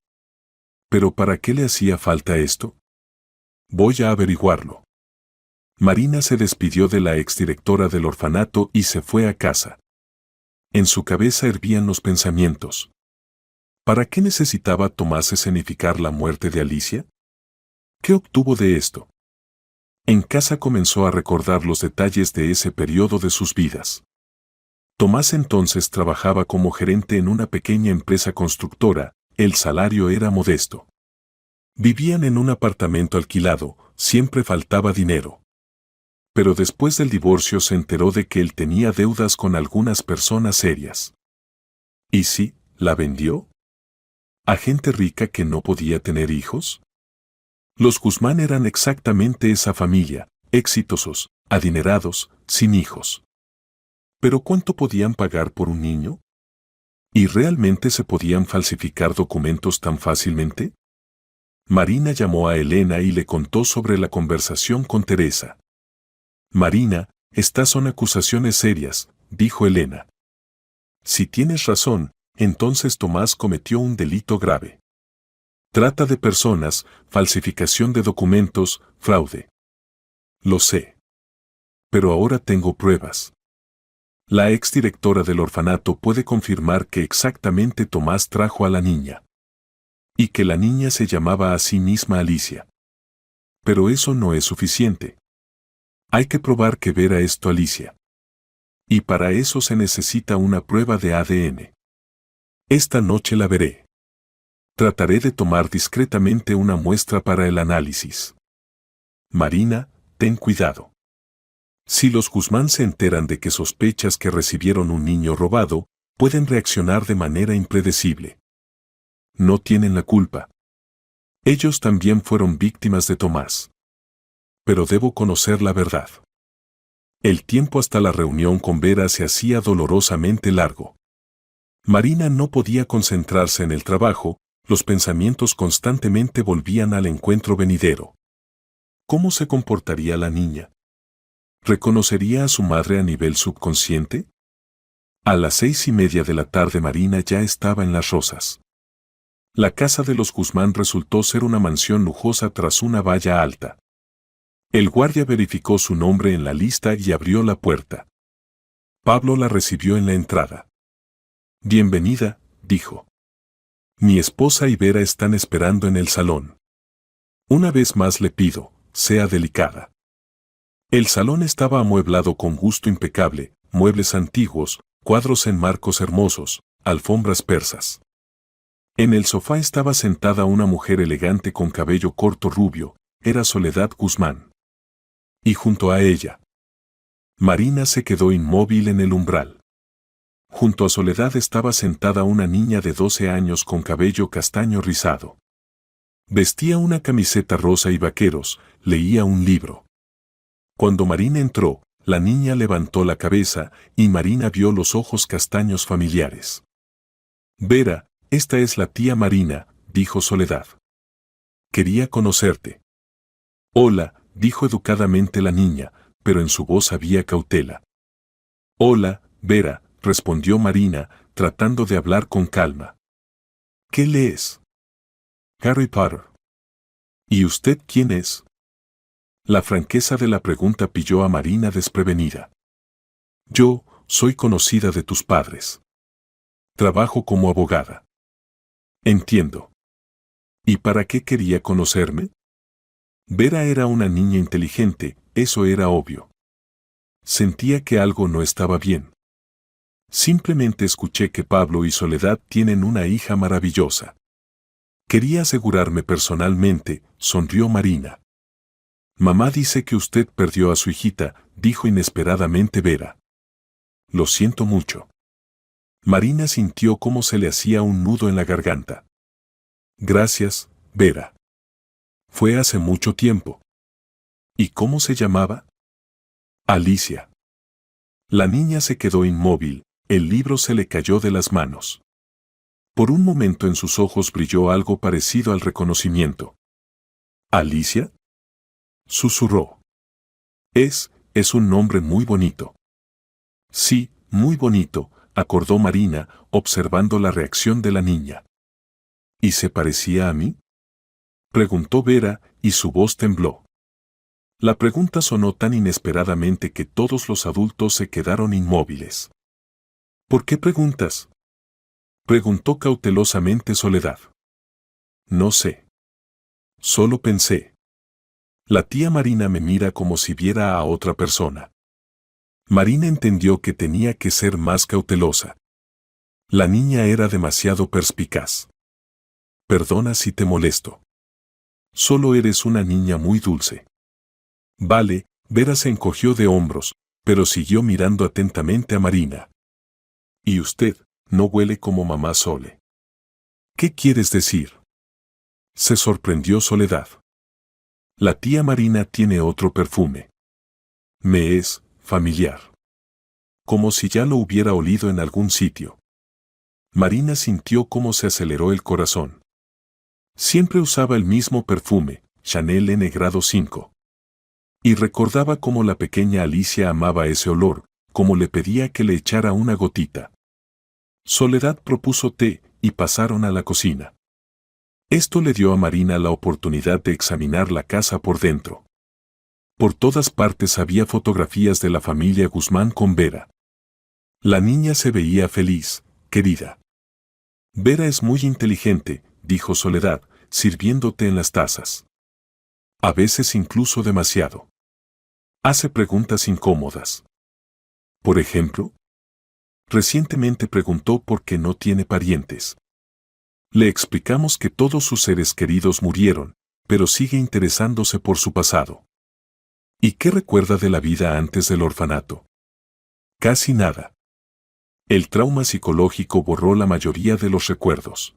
Speaker 1: ¿Pero para qué le hacía falta esto? Voy a averiguarlo. Marina se despidió de la exdirectora del orfanato y se fue a casa. En su cabeza hervían los pensamientos. ¿Para qué necesitaba Tomás escenificar la muerte de Alicia? ¿Qué obtuvo de esto? En casa comenzó a recordar los detalles de ese periodo de sus vidas. Tomás entonces trabajaba como gerente en una pequeña empresa constructora, el salario era modesto. Vivían en un apartamento alquilado, siempre faltaba dinero. Pero después del divorcio se enteró de que él tenía deudas con algunas personas serias. ¿Y si la vendió? ¿A gente rica que no podía tener hijos? Los Guzmán eran exactamente esa familia, exitosos, adinerados, sin hijos. ¿Pero cuánto podían pagar por un niño? ¿Y realmente se podían falsificar documentos tan fácilmente? Marina llamó a Elena y le contó sobre la conversación con Teresa. Marina, estas son acusaciones serias, dijo Elena. Si tienes razón, entonces Tomás cometió un delito grave. Trata de personas, falsificación de documentos, fraude. Lo sé. Pero ahora tengo pruebas. La exdirectora del orfanato puede confirmar que exactamente Tomás trajo a la niña. Y que la niña se llamaba a sí misma Alicia. Pero eso no es suficiente. Hay que probar que Vera es tu Alicia. Y para eso se necesita una prueba de ADN. Esta noche la veré. Trataré de tomar discretamente una muestra para el análisis. Marina, ten cuidado. Si los Guzmán se enteran de que sospechas que recibieron un niño robado, pueden reaccionar de manera impredecible. No tienen la culpa. Ellos también fueron víctimas de Tomás. Pero debo conocer la verdad. El tiempo hasta la reunión con Vera se hacía dolorosamente largo. Marina no podía concentrarse en el trabajo, los pensamientos constantemente volvían al encuentro venidero. ¿Cómo se comportaría la niña? ¿Reconocería a su madre a nivel subconsciente? A las 6:30 de la tarde Marina ya estaba en Las Rosas. La casa de los Guzmán resultó ser una mansión lujosa tras una valla alta. El guardia verificó su nombre en la lista y abrió la puerta. Pablo la recibió en la entrada. Bienvenida, dijo. Mi esposa y Vera están esperando en el salón. Una vez más le pido, sea delicada. El salón estaba amueblado con gusto impecable, muebles antiguos, cuadros en marcos hermosos, alfombras persas. En el sofá estaba sentada una mujer elegante con cabello corto rubio, era Soledad Guzmán. Y junto a ella, Marina se quedó inmóvil en el umbral. Junto a Soledad estaba sentada una niña de 12 años con cabello castaño rizado. Vestía una camiseta rosa y vaqueros, leía un libro. Cuando Marina entró, la niña levantó la cabeza y Marina vio los ojos castaños familiares. Vera, esta es la tía Marina, dijo Soledad. Quería conocerte. Hola, dijo educadamente la niña, pero en su voz había cautela. Hola, Vera, respondió Marina, tratando de hablar con calma. ¿Qué lees? Harry Potter. ¿Y usted quién es? La franqueza de la pregunta pilló a Marina desprevenida. Yo, soy conocida de tus padres. Trabajo como abogada. Entiendo. ¿Y para qué quería conocerme? Vera era una niña inteligente, eso era obvio. Sentía que algo no estaba bien. Simplemente escuché que Pablo y Soledad tienen una hija maravillosa. Quería asegurarme personalmente, sonrió Marina. Mamá dice que usted perdió a su hijita, dijo inesperadamente Vera. Lo siento mucho. Marina sintió cómo se le hacía un nudo en la garganta. Gracias, Vera. Fue hace mucho tiempo. ¿Y cómo se llamaba? Alicia. La niña se quedó inmóvil, el libro se le cayó de las manos. Por un momento en sus ojos brilló algo parecido al reconocimiento. ¿Alicia? Susurró. Es un nombre muy bonito. Sí, muy bonito, acordó Marina, observando la reacción de la niña. ¿Y se parecía a mí? Preguntó Vera, y su voz tembló. La pregunta sonó tan inesperadamente que todos los adultos se quedaron inmóviles. ¿Por qué preguntas? Preguntó cautelosamente Soledad. No sé. Solo pensé. La tía Marina me mira como si viera a otra persona. Marina entendió que tenía que ser más cautelosa. La niña era demasiado perspicaz. Perdona si te molesto. Solo eres una niña muy dulce. Vale, Vera se encogió de hombros, pero siguió mirando atentamente a Marina. ¿Y usted, no huele como mamá Sole? ¿Qué quieres decir? Se sorprendió Soledad. La tía Marina tiene otro perfume. Me es familiar. Como si ya lo hubiera olido en algún sitio. Marina sintió cómo se aceleró el corazón. Siempre usaba el mismo perfume, Chanel N grado 5. Y recordaba cómo la pequeña Alicia amaba ese olor, cómo le pedía que le echara una gotita. Soledad propuso té, y pasaron a la cocina. Esto le dio a Marina la oportunidad de examinar la casa por dentro. Por todas partes había fotografías de la familia Guzmán con Vera. La niña se veía feliz, querida. Vera es muy inteligente, dijo Soledad, sirviéndote en las tazas. A veces incluso demasiado. Hace preguntas incómodas. Por ejemplo, recientemente preguntó por qué no tiene parientes. Le explicamos que todos sus seres queridos murieron, pero sigue interesándose por su pasado. ¿Y qué recuerda de la vida antes del orfanato? Casi nada. El trauma psicológico borró la mayoría de los recuerdos.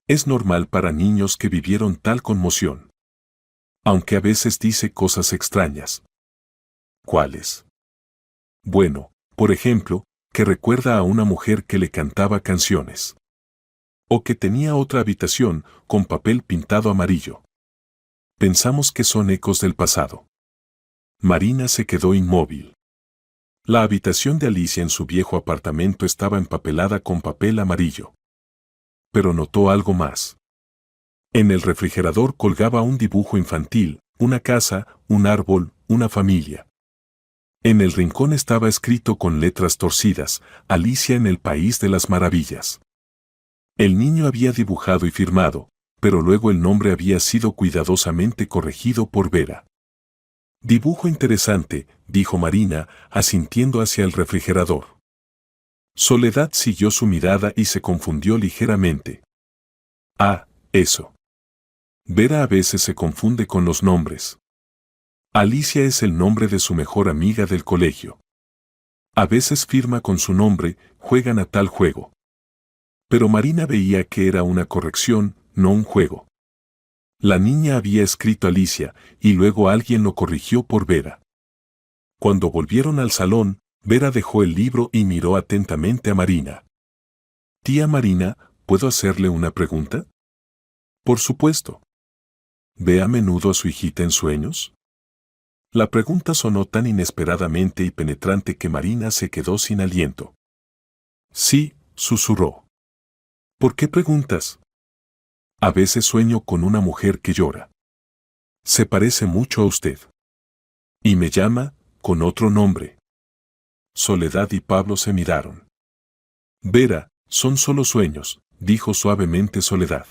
Speaker 1: Es normal para niños que vivieron tal conmoción. Aunque a veces dice cosas extrañas. ¿Cuáles? Bueno, por ejemplo, que recuerda a una mujer que le cantaba canciones. O que tenía otra habitación, con papel pintado amarillo. Pensamos que son ecos del pasado. Marina se quedó inmóvil. La habitación de Alicia en su viejo apartamento estaba empapelada con papel amarillo. Pero notó algo más. En el refrigerador colgaba un dibujo infantil, una casa, un árbol, una familia. En el rincón estaba escrito con letras torcidas, Alicia en el País de las Maravillas. El niño había dibujado y firmado, pero luego el nombre había sido cuidadosamente corregido por Vera. Dibujo interesante, dijo Marina, asintiendo hacia el refrigerador. Soledad siguió su mirada y se confundió ligeramente. Ah, eso. Vera a veces se confunde con los nombres. Alicia es el nombre de su mejor amiga del colegio. A veces firma con su nombre, juegan a tal juego. Pero Marina veía que era una corrección, no un juego. La niña había escrito Alicia, y luego alguien lo corrigió por Vera. Cuando volvieron al salón, Vera dejó el libro y miró atentamente a Marina. Tía Marina, ¿puedo hacerle una pregunta? Por supuesto. ¿Ve a menudo a su hijita en sueños? La pregunta sonó tan inesperadamente y penetrante que Marina se quedó sin aliento. Sí, susurró. ¿Por qué preguntas? A veces sueño con una mujer que llora. Se parece mucho a usted. Y me llama, con otro nombre. Soledad y Pablo se miraron. Vera, son solo sueños, dijo suavemente Soledad.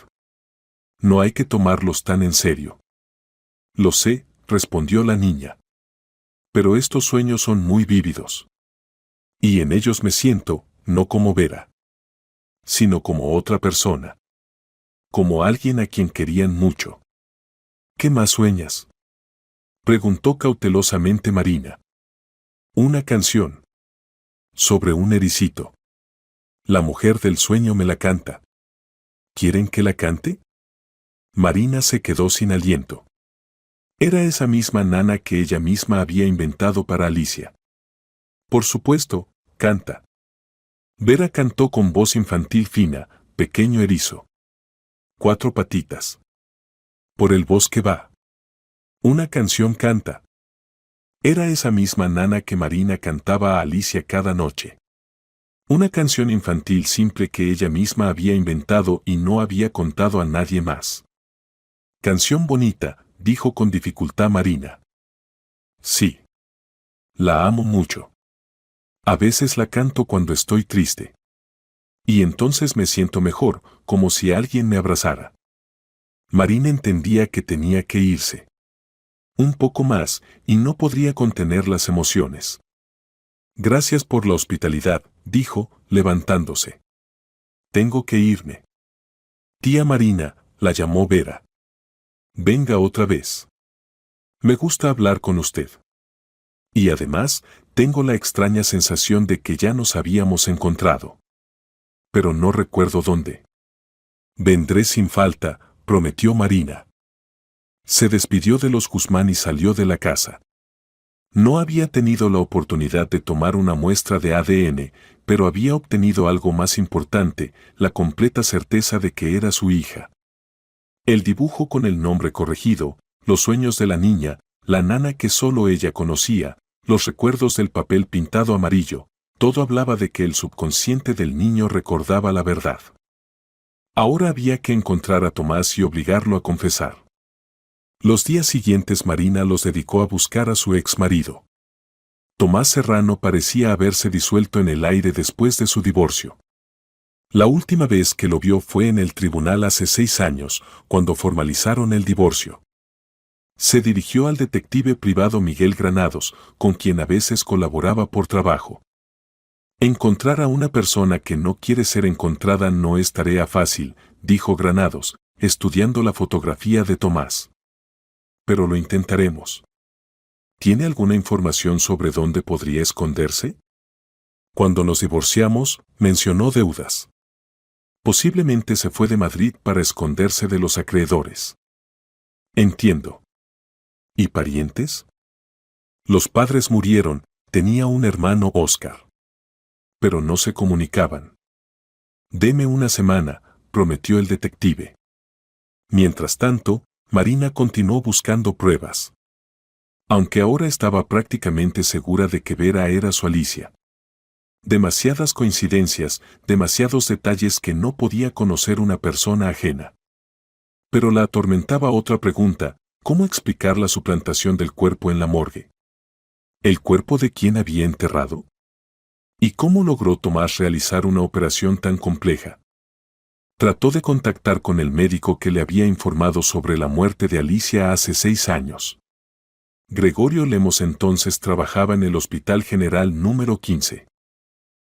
Speaker 1: No hay que tomarlos tan en serio. Lo sé, respondió la niña. Pero estos sueños son muy vívidos. Y en ellos me siento, no como Vera, sino como otra persona. Como alguien a quien querían mucho. ¿Qué más sueñas? Preguntó cautelosamente Marina. Una canción. Sobre un ericito. La mujer del sueño me la canta. ¿Quieren que la cante? Marina se quedó sin aliento. Era esa misma nana que ella misma había inventado para Alicia. Por supuesto, canta. Vera cantó con voz infantil fina, pequeño erizo. 4 patitas. Por el bosque va. Una canción canta. Era esa misma nana que Marina cantaba a Alicia cada noche. Una canción infantil simple que ella misma había inventado y no había contado a nadie más. Canción bonita, dijo con dificultad Marina. Sí. La amo mucho. A veces la canto cuando estoy triste. Y entonces me siento mejor, como si alguien me abrazara. Marina entendía que tenía que irse. Un poco más, y no podría contener las emociones. Gracias por la hospitalidad, dijo, levantándose. Tengo que irme. Tía Marina, la llamó Vera. Venga otra vez. Me gusta hablar con usted. Y además, tengo la extraña sensación de que ya nos habíamos encontrado. Pero no recuerdo dónde. Vendré sin falta, prometió Marina. Se despidió de los Guzmán y salió de la casa. No había tenido la oportunidad de tomar una muestra de ADN, pero había obtenido algo más importante, la completa certeza de que era su hija. El dibujo con el nombre corregido, los sueños de la niña, la nana que solo ella conocía, los recuerdos del papel pintado amarillo, todo hablaba de que el subconsciente del niño recordaba la verdad. Ahora había que encontrar a Tomás y obligarlo a confesar. Los días siguientes Marina los dedicó a buscar a su ex marido. Tomás Serrano parecía haberse disuelto en el aire después de su divorcio. La última vez que lo vio fue en el tribunal hace 6 años, cuando formalizaron el divorcio. Se dirigió al detective privado Miguel Granados, con quien a veces colaboraba por trabajo. Encontrar a una persona que no quiere ser encontrada no es tarea fácil, dijo Granados, estudiando la fotografía de Tomás. Pero lo intentaremos. ¿Tiene alguna información sobre dónde podría esconderse? Cuando nos divorciamos, mencionó deudas. Posiblemente se fue de Madrid para esconderse de los acreedores. Entiendo. ¿Y parientes? Los padres murieron, tenía un hermano Óscar. Pero no se comunicaban. Deme una semana, prometió el detective. Mientras tanto, Marina continuó buscando pruebas. Aunque ahora estaba prácticamente segura de que Vera era su Alicia. Demasiadas coincidencias, demasiados detalles que no podía conocer una persona ajena. Pero la atormentaba otra pregunta, ¿cómo explicar la suplantación del cuerpo en la morgue? ¿El cuerpo de quién había enterrado? ¿Y cómo logró Tomás realizar una operación tan compleja? Trató de contactar con el médico que le había informado sobre la muerte de Alicia hace 6 años. Gregorio Lemos entonces trabajaba en el Hospital General número 15.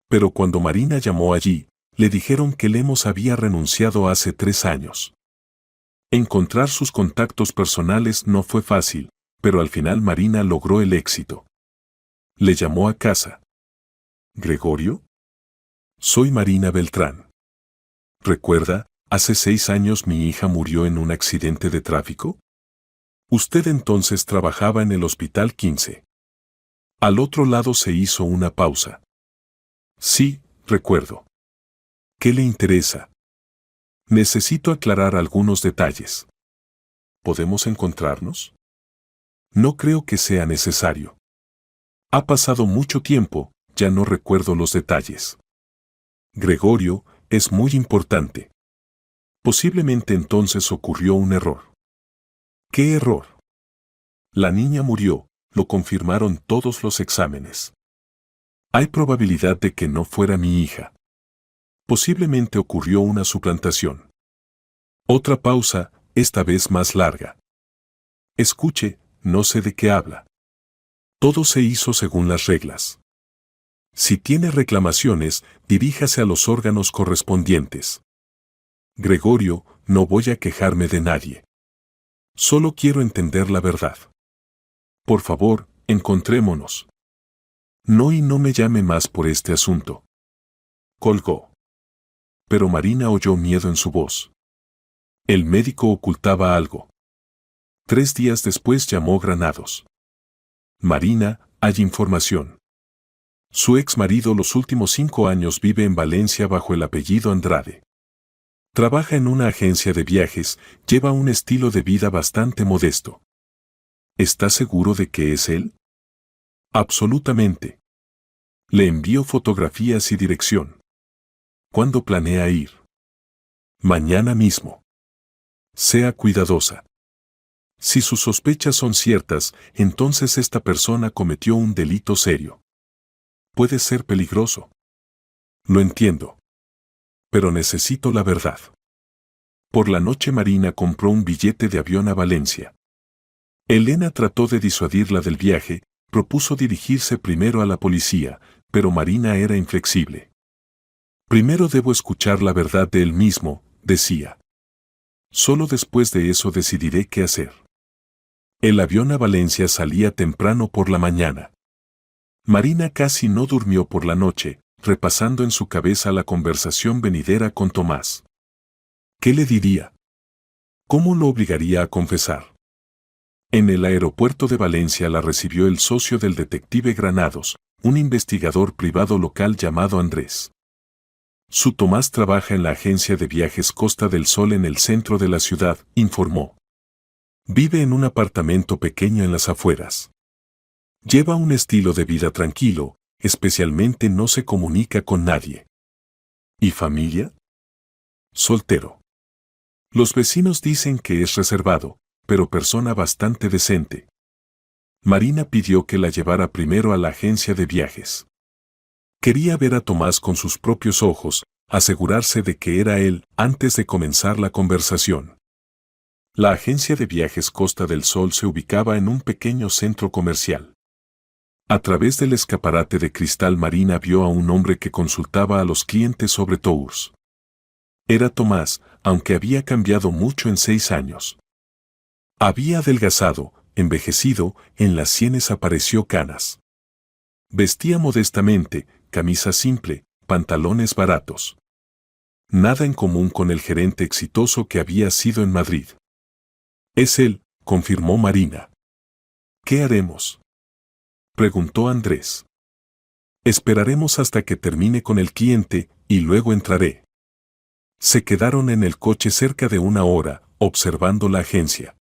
Speaker 1: Pero cuando Marina llamó allí, le dijeron que Lemos había renunciado hace 3 años. Encontrar sus contactos personales no fue fácil, pero al final Marina logró el éxito. Le llamó a casa. ¿Gregorio? Soy Marina Beltrán. ¿Recuerda, hace 6 años mi hija murió en un accidente de tráfico? Usted entonces trabajaba en el Hospital 15. Al otro lado se hizo una pausa. Sí, recuerdo. ¿Qué le interesa? Necesito aclarar algunos detalles. ¿Podemos encontrarnos? No creo que sea necesario. Ha pasado mucho tiempo, ya no recuerdo los detalles. Gregorio, es muy importante. Posiblemente entonces ocurrió un error. ¿Qué error? La niña murió, lo confirmaron todos los exámenes. Hay probabilidad de que no fuera mi hija. Posiblemente ocurrió una suplantación. Otra pausa, esta vez más larga. Escuche, no sé de qué habla. Todo se hizo según las reglas. Si tiene reclamaciones, diríjase a los órganos correspondientes. Gregorio, no voy a quejarme de nadie. Solo quiero entender la verdad. Por favor, encontrémonos. No y no me llame más por este asunto. Colgó. Pero Marina oyó miedo en su voz. El médico ocultaba algo. 3 días después llamó Granados. Marina, hay información. Su ex marido los últimos 5 años vive en Valencia bajo el apellido Andrade. Trabaja en una agencia de viajes, lleva un estilo de vida bastante modesto. ¿Está seguro de que es él? Absolutamente. Le envío fotografías y dirección. ¿Cuándo planea ir? Mañana mismo. Sea cuidadosa. Si sus sospechas son ciertas, entonces esta persona cometió un delito serio. Puede ser peligroso. Lo entiendo. Pero necesito la verdad. Por la noche Marina compró un billete de avión a Valencia. Elena trató de disuadirla del viaje, propuso dirigirse primero a la policía, pero Marina era inflexible. Primero debo escuchar la verdad de él mismo, decía. Solo después de eso decidiré qué hacer. El avión a Valencia salía temprano por la mañana. Marina casi no durmió por la noche, repasando en su cabeza la conversación venidera con Tomás. ¿Qué le diría? ¿Cómo lo obligaría a confesar? En el aeropuerto de Valencia la recibió el socio del detective Granados, un investigador privado local llamado Andrés. Su Tomás trabaja en la agencia de viajes Costa del Sol en el centro de la ciudad, informó. Vive en un apartamento pequeño en las afueras. Lleva un estilo de vida tranquilo, especialmente no se comunica con nadie. ¿Y familia? Soltero. Los vecinos dicen que es reservado, pero persona bastante decente. Marina pidió que la llevara primero a la agencia de viajes. Quería ver a Tomás con sus propios ojos, asegurarse de que era él antes de comenzar la conversación. La agencia de viajes Costa del Sol se ubicaba en un pequeño centro comercial. A través del escaparate de cristal Marina vio a un hombre que consultaba a los clientes sobre tours. Era Tomás, aunque había cambiado mucho en 6 años. Había adelgazado, envejecido, en las sienes apareció canas. Vestía modestamente, camisa simple, pantalones baratos. Nada en común con el gerente exitoso que había sido en Madrid. Es él, confirmó Marina. ¿Qué haremos?, preguntó Andrés. Esperaremos hasta que termine con el cliente, y luego entraré. Se quedaron en el coche cerca de 1 hora, observando la agencia.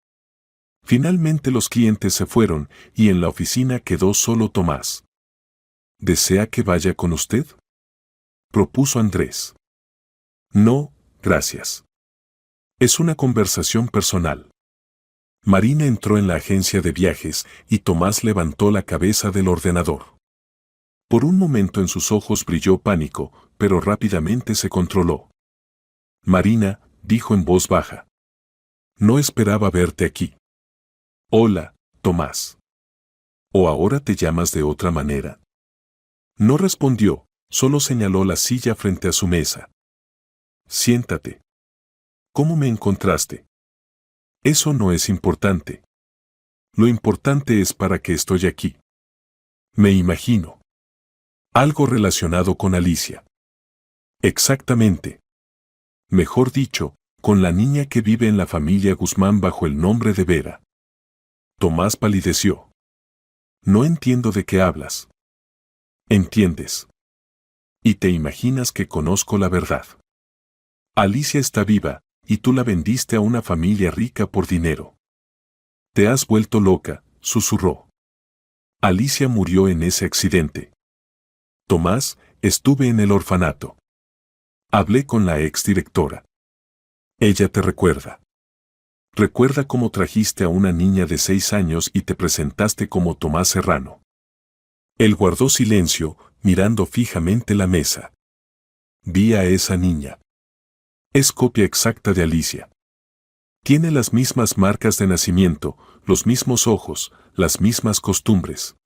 Speaker 1: Finalmente los clientes se fueron, y en la oficina quedó solo Tomás. ¿Desea que vaya con usted?, propuso Andrés. No, gracias. Es una conversación personal. Marina entró en la agencia de viajes y Tomás levantó la cabeza del ordenador. Por un momento en sus ojos brilló pánico, pero rápidamente se controló. Marina, dijo en voz baja. No esperaba verte aquí. Hola, Tomás. ¿O ahora te llamas de otra manera? No respondió, solo señaló la silla frente a su mesa. Siéntate. ¿Cómo me encontraste? Eso no es importante. Lo importante es para qué estoy aquí. Me imagino. Algo relacionado con Alicia. Exactamente. Mejor dicho, con la niña que vive en la familia Guzmán bajo el nombre de Vera. Tomás palideció. No entiendo de qué hablas. ¿Entiendes? Y te imaginas que conozco la verdad. Alicia está viva, y tú la vendiste a una familia rica por dinero. Te has vuelto loca, susurró. Alicia murió en ese accidente. Tomás, estuve en el orfanato. Hablé con la exdirectora. Ella te recuerda. Recuerda cómo trajiste a una niña de 6 años y te presentaste como Tomás Serrano. Él guardó silencio, mirando fijamente la mesa. Vi a esa niña. Es copia exacta de Alicia. Tiene las mismas marcas de nacimiento, los mismos ojos, las mismas costumbres.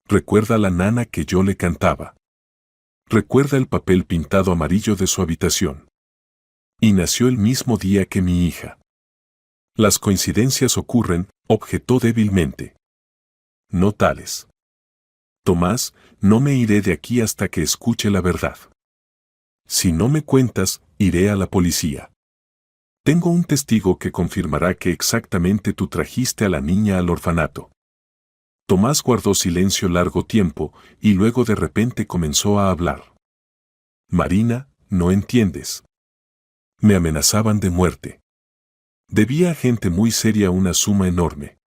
Speaker 1: Recuerda la nana que yo le cantaba. Recuerda el papel pintado amarillo de su habitación. Y nació el mismo día que mi hija. Las coincidencias ocurren, objetó débilmente. No tales. Tomás, no me iré de aquí hasta que escuche la verdad. Si no me cuentas, iré a la policía. Tengo un testigo que confirmará que exactamente tú trajiste a la niña al orfanato. Tomás guardó silencio largo tiempo, y luego de repente comenzó a hablar. Marina, no entiendes. Me amenazaban de muerte. Debía a gente muy seria una suma enorme.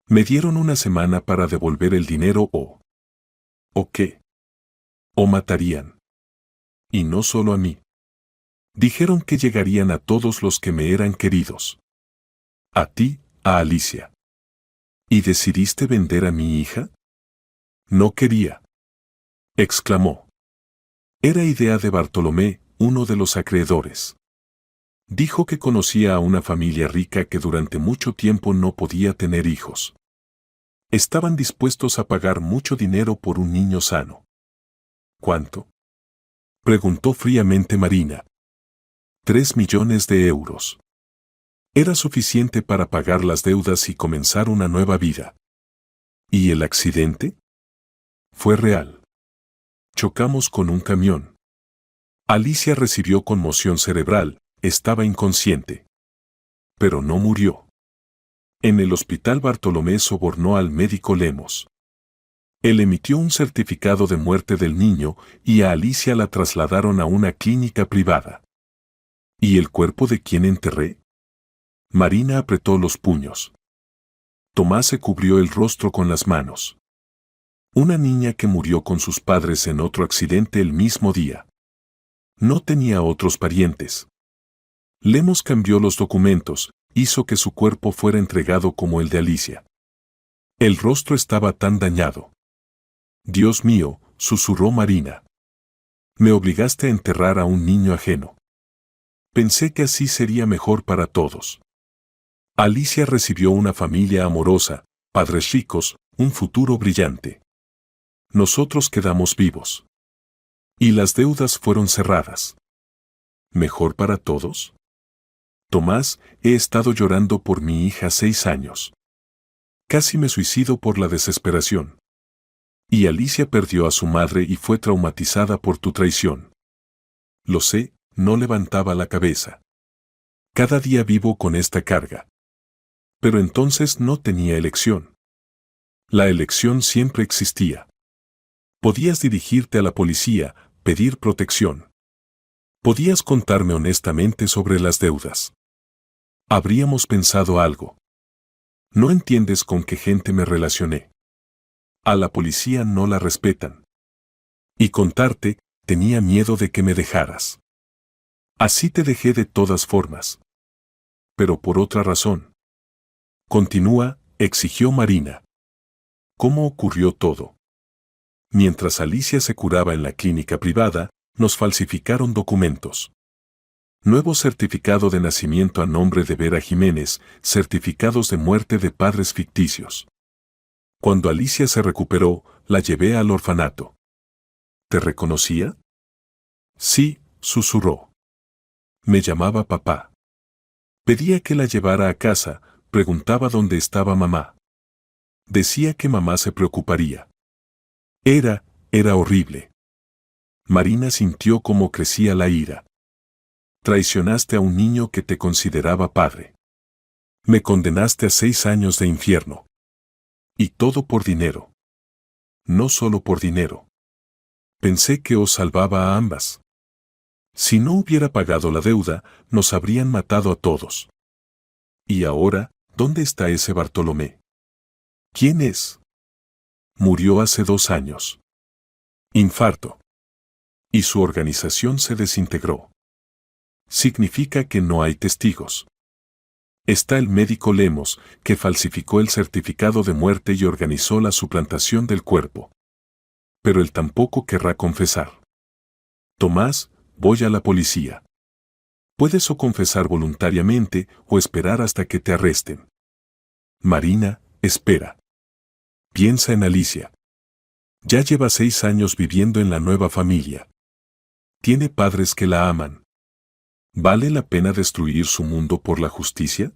Speaker 1: Me dieron 1 semana para devolver el dinero ¿O qué? O matarían. Y no solo a mí. Dijeron que llegarían a todos los que me eran queridos. A ti, a Alicia. ¿Y decidiste vender a mi hija? No quería, exclamó. Era idea de Bartolomé, uno de los acreedores. Dijo que conocía a una familia rica que durante mucho tiempo no podía tener hijos. Estaban dispuestos a pagar mucho dinero por un niño sano. ¿Cuánto?, preguntó fríamente Marina. 3 millones de euros. Era suficiente para pagar las deudas y comenzar una nueva vida. ¿Y el accidente? Fue real. Chocamos con un camión. Alicia recibió conmoción cerebral, estaba inconsciente. Pero no murió. En el hospital Bartolomé sobornó al médico Lemos. Él emitió un certificado de muerte del niño y a Alicia la trasladaron a una clínica privada. ¿Y el cuerpo de quién enterré? Marina apretó los puños. Tomás se cubrió el rostro con las manos. Una niña que murió con sus padres en otro accidente el mismo día. No tenía otros parientes. Lemos cambió los documentos, hizo que su cuerpo fuera entregado como el de Alicia. El rostro estaba tan dañado. Dios mío, susurró Marina. Me obligaste a enterrar a un niño ajeno. Pensé que así sería mejor para todos. Alicia recibió una familia amorosa, padres ricos, un futuro brillante. Nosotros quedamos vivos. Y las deudas fueron cerradas. ¿Mejor para todos? Tomás, he estado llorando por mi hija 6 años. Casi me suicido por la desesperación. Y Alicia perdió a su madre y fue traumatizada por tu traición. Lo sé, no levantaba la cabeza. Cada día vivo con esta carga. Pero entonces no tenía elección. La elección siempre existía. Podías dirigirte a la policía, pedir protección. Podías contarme honestamente sobre las deudas. Habríamos pensado algo. No entiendes con qué gente me relacioné. A la policía no la respetan. Y contarte, tenía miedo de que me dejaras. Así te dejé de todas formas. Pero por otra razón. Continúa, exigió Marina. ¿Cómo ocurrió todo? Mientras Alicia se curaba en la clínica privada, nos falsificaron documentos. Nuevo certificado de nacimiento a nombre de Vera Jiménez, certificados de muerte de padres ficticios. Cuando Alicia se recuperó, la llevé al orfanato. ¿Te reconocía? Sí, susurró. Me llamaba papá. Pedía que la llevara a casa, preguntaba dónde estaba mamá. Decía que mamá se preocuparía. Era horrible. Marina sintió cómo crecía la ira. Traicionaste a un niño que te consideraba padre. Me condenaste a 6 años de infierno. Y todo por dinero. No solo por dinero. Pensé que os salvaba a ambas. Si no hubiera pagado la deuda, nos habrían matado a todos. Y ahora, ¿dónde está ese Bartolomé? ¿Quién es? Murió hace 2 años. Infarto. Y su organización se desintegró. Significa que no hay testigos. Está el médico Lemos, que falsificó el certificado de muerte y organizó la suplantación del cuerpo. Pero él tampoco querrá confesar. Tomás, voy a la policía. Puedes o confesar voluntariamente o esperar hasta que te arresten. Marina, espera. Piensa en Alicia. Ya lleva 6 años viviendo en la nueva familia. Tiene padres que la aman. ¿Vale la pena destruir su mundo por la justicia?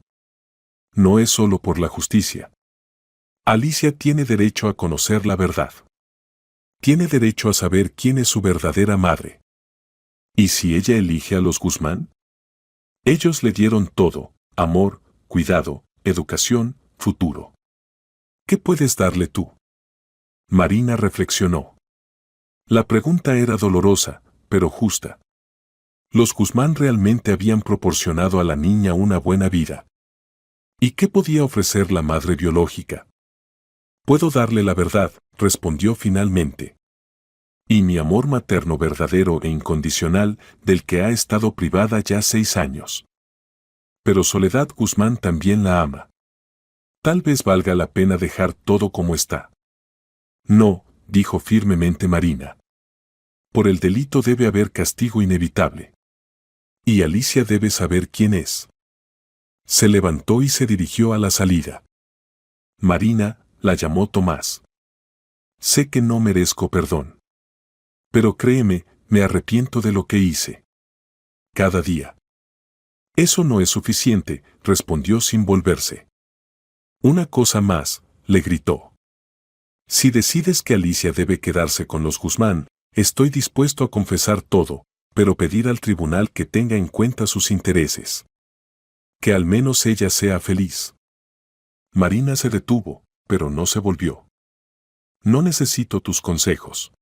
Speaker 1: No es solo por la justicia. Alicia tiene derecho a conocer la verdad. Tiene derecho a saber quién es su verdadera madre. ¿Y si ella elige a los Guzmán? Ellos le dieron todo: amor, cuidado, educación, futuro. ¿Qué puedes darle tú? Marina reflexionó. La pregunta era dolorosa, pero justa. Los Guzmán realmente habían proporcionado a la niña una buena vida. ¿Y qué podía ofrecer la madre biológica? Puedo darle la verdad, respondió finalmente. Y mi amor materno verdadero e incondicional, del que ha estado privada ya 6 años. Pero Soledad Guzmán también la ama. Tal vez valga la pena dejar todo como está. No, dijo firmemente Marina. Por el delito debe haber castigo inevitable. Y Alicia debe saber quién es. Se levantó y se dirigió a la salida. Marina, la llamó Tomás. Sé que no merezco perdón. Pero créeme, me arrepiento de lo que hice. Cada día. Eso no es suficiente, respondió sin volverse. Una cosa más, le gritó. Si decides que Alicia debe quedarse con los Guzmán, estoy dispuesto a confesar todo, pero pedir al tribunal que tenga en cuenta sus intereses. Que al menos ella sea feliz. Marina se detuvo, pero no se volvió. No necesito tus consejos.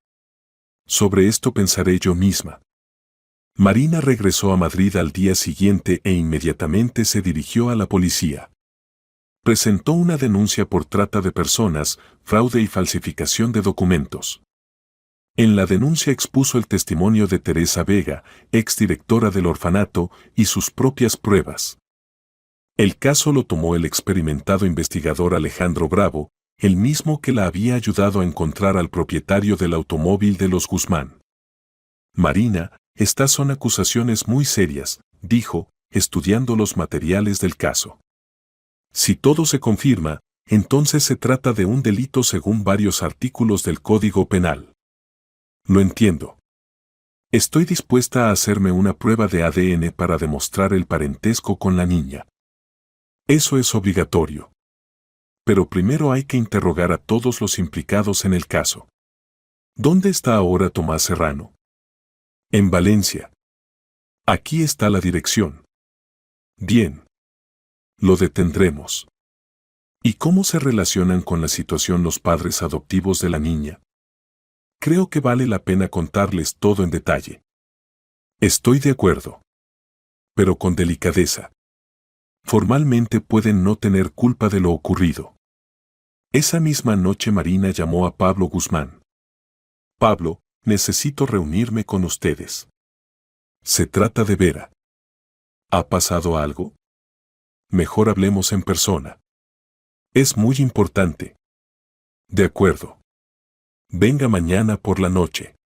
Speaker 1: Sobre esto pensaré yo misma. Marina regresó a Madrid al día siguiente e inmediatamente se dirigió a la policía. Presentó una denuncia por trata de personas, fraude y falsificación de documentos. En la denuncia expuso el testimonio de Teresa Vega, exdirectora del orfanato, y sus propias pruebas. El caso lo tomó el experimentado investigador Alejandro Bravo, el mismo que la había ayudado a encontrar al propietario del automóvil de los Guzmán. Marina, estas son acusaciones muy serias, dijo, estudiando los materiales del caso. Si todo se confirma, entonces se trata de un delito según varios artículos del Código Penal. Lo entiendo. Estoy dispuesta a hacerme una prueba de ADN para demostrar el parentesco con la niña. Eso es obligatorio. Pero primero hay que interrogar a todos los implicados en el caso. ¿Dónde está ahora Tomás Serrano? En Valencia. Aquí está la dirección. Bien. Lo detendremos. ¿Y cómo se relacionan con la situación los padres adoptivos de la niña? Creo que vale la pena contarles todo en detalle. Estoy de acuerdo. Pero con delicadeza. Formalmente pueden no tener culpa de lo ocurrido. Esa misma noche Marina llamó a Pablo Guzmán. Pablo, necesito reunirme con ustedes. Se trata de Vera. ¿Ha pasado algo? Mejor hablemos en persona. Es muy importante. De acuerdo. Venga mañana por la noche.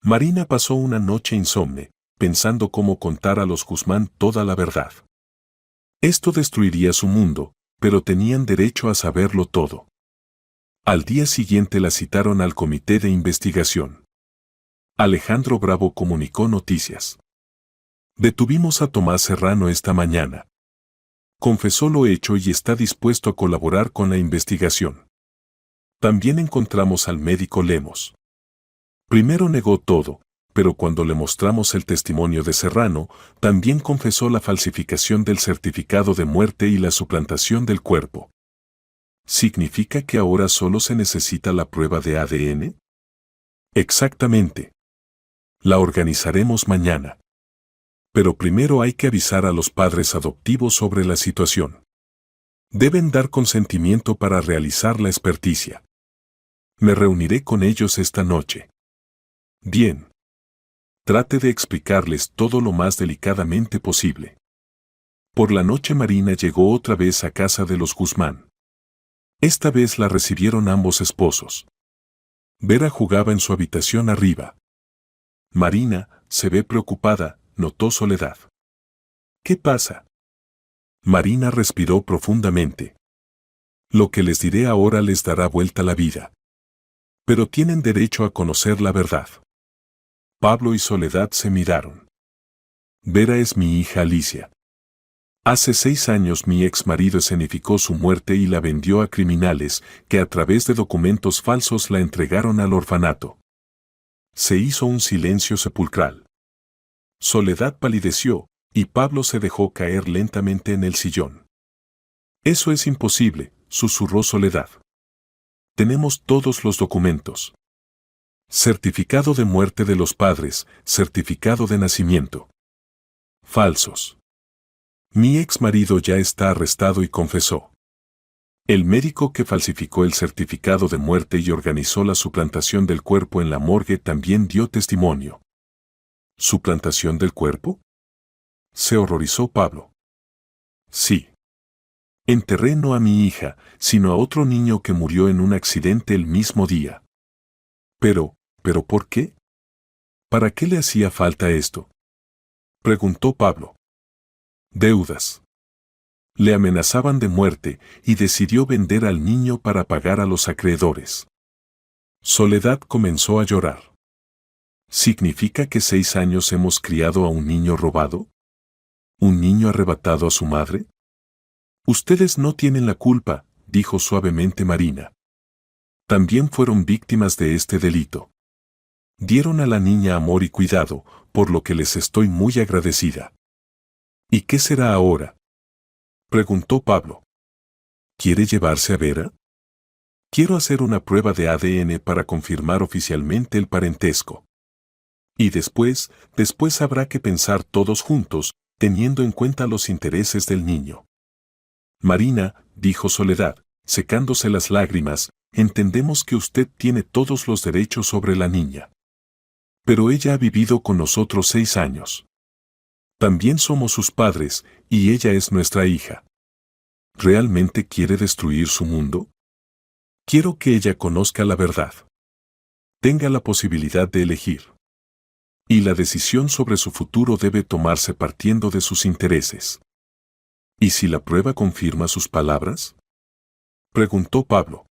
Speaker 1: Marina pasó una noche insomne, pensando cómo contar a los Guzmán toda la verdad. Esto destruiría su mundo, pero tenían derecho a saberlo todo. Al día siguiente la citaron al comité de investigación. Alejandro Bravo comunicó noticias. Detuvimos a Tomás Serrano esta mañana. Confesó lo hecho y está dispuesto a colaborar con la investigación. También encontramos al médico Lemos. Primero negó todo, pero cuando le mostramos el testimonio de Serrano, también confesó la falsificación del certificado de muerte y la suplantación del cuerpo. ¿Significa que ahora solo se necesita la prueba de ADN? Exactamente. La organizaremos mañana. Pero primero hay que avisar a los padres adoptivos sobre la situación. Deben dar consentimiento para realizar la experticia. Me reuniré con ellos esta noche. Bien. Trate de explicarles todo lo más delicadamente posible. Por la noche Marina llegó otra vez a casa de los Guzmán. Esta vez la recibieron ambos esposos. Vera jugaba en su habitación arriba. Marina, se ve preocupada, notó Soledad. ¿Qué pasa? Marina respiró profundamente. Lo que les diré ahora les dará vuelta la vida. Pero tienen derecho a conocer la verdad. Pablo y Soledad se miraron. Vera es mi hija Alicia. Hace 6 años mi ex marido escenificó su muerte y la vendió a criminales que a través de documentos falsos la entregaron al orfanato. Se hizo un silencio sepulcral. Soledad palideció, y Pablo se dejó caer lentamente en el sillón. Eso es imposible, susurró Soledad. Tenemos todos los documentos. Certificado de muerte de los padres, certificado de nacimiento. Falsos. Mi ex marido ya está arrestado y confesó. El médico que falsificó el certificado de muerte y organizó la suplantación del cuerpo en la morgue también dio testimonio. ¿Suplantación del cuerpo? Se horrorizó Pablo. Sí. Enterré no a mi hija, sino a otro niño que murió en un accidente el mismo día. ¿Pero por qué? ¿Para qué le hacía falta esto?, preguntó Pablo. Deudas. Le amenazaban de muerte y decidió vender al niño para pagar a los acreedores. Soledad comenzó a llorar. ¿Significa que 6 años hemos criado a un niño robado? ¿Un niño arrebatado a su madre? Ustedes no tienen la culpa, dijo suavemente Marina. También fueron víctimas de este delito. Dieron a la niña amor y cuidado, por lo que les estoy muy agradecida. ¿Y qué será ahora?, preguntó Pablo. ¿Quiere llevarse a Vera? Quiero hacer una prueba de ADN para confirmar oficialmente el parentesco. Y después habrá que pensar todos juntos, teniendo en cuenta los intereses del niño. Marina, dijo Soledad, secándose las lágrimas, entendemos que usted tiene todos los derechos sobre la niña. Pero ella ha vivido con nosotros 6 años. También somos sus padres, y ella es nuestra hija. ¿Realmente quiere destruir su mundo? Quiero que ella conozca la verdad. Tenga la posibilidad de elegir. Y la decisión sobre su futuro debe tomarse partiendo de sus intereses. ¿Y si la prueba confirma sus palabras?, preguntó Pablo.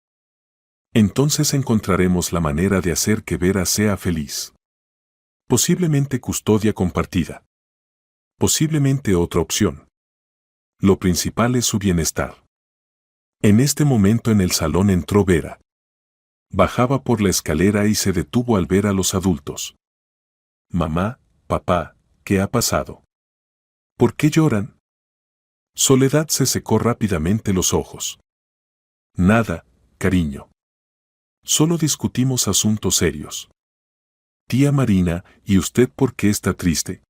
Speaker 1: Entonces encontraremos la manera de hacer que Vera sea feliz. Posiblemente custodia compartida. Posiblemente otra opción. Lo principal es su bienestar. En este momento en el salón entró Vera. Bajaba por la escalera y se detuvo al ver a los adultos. Mamá, papá, ¿qué ha pasado? ¿Por qué lloran? Soledad se secó rápidamente los ojos. Nada, cariño. Solo discutimos asuntos serios. Tía Marina, ¿y usted por qué está triste?,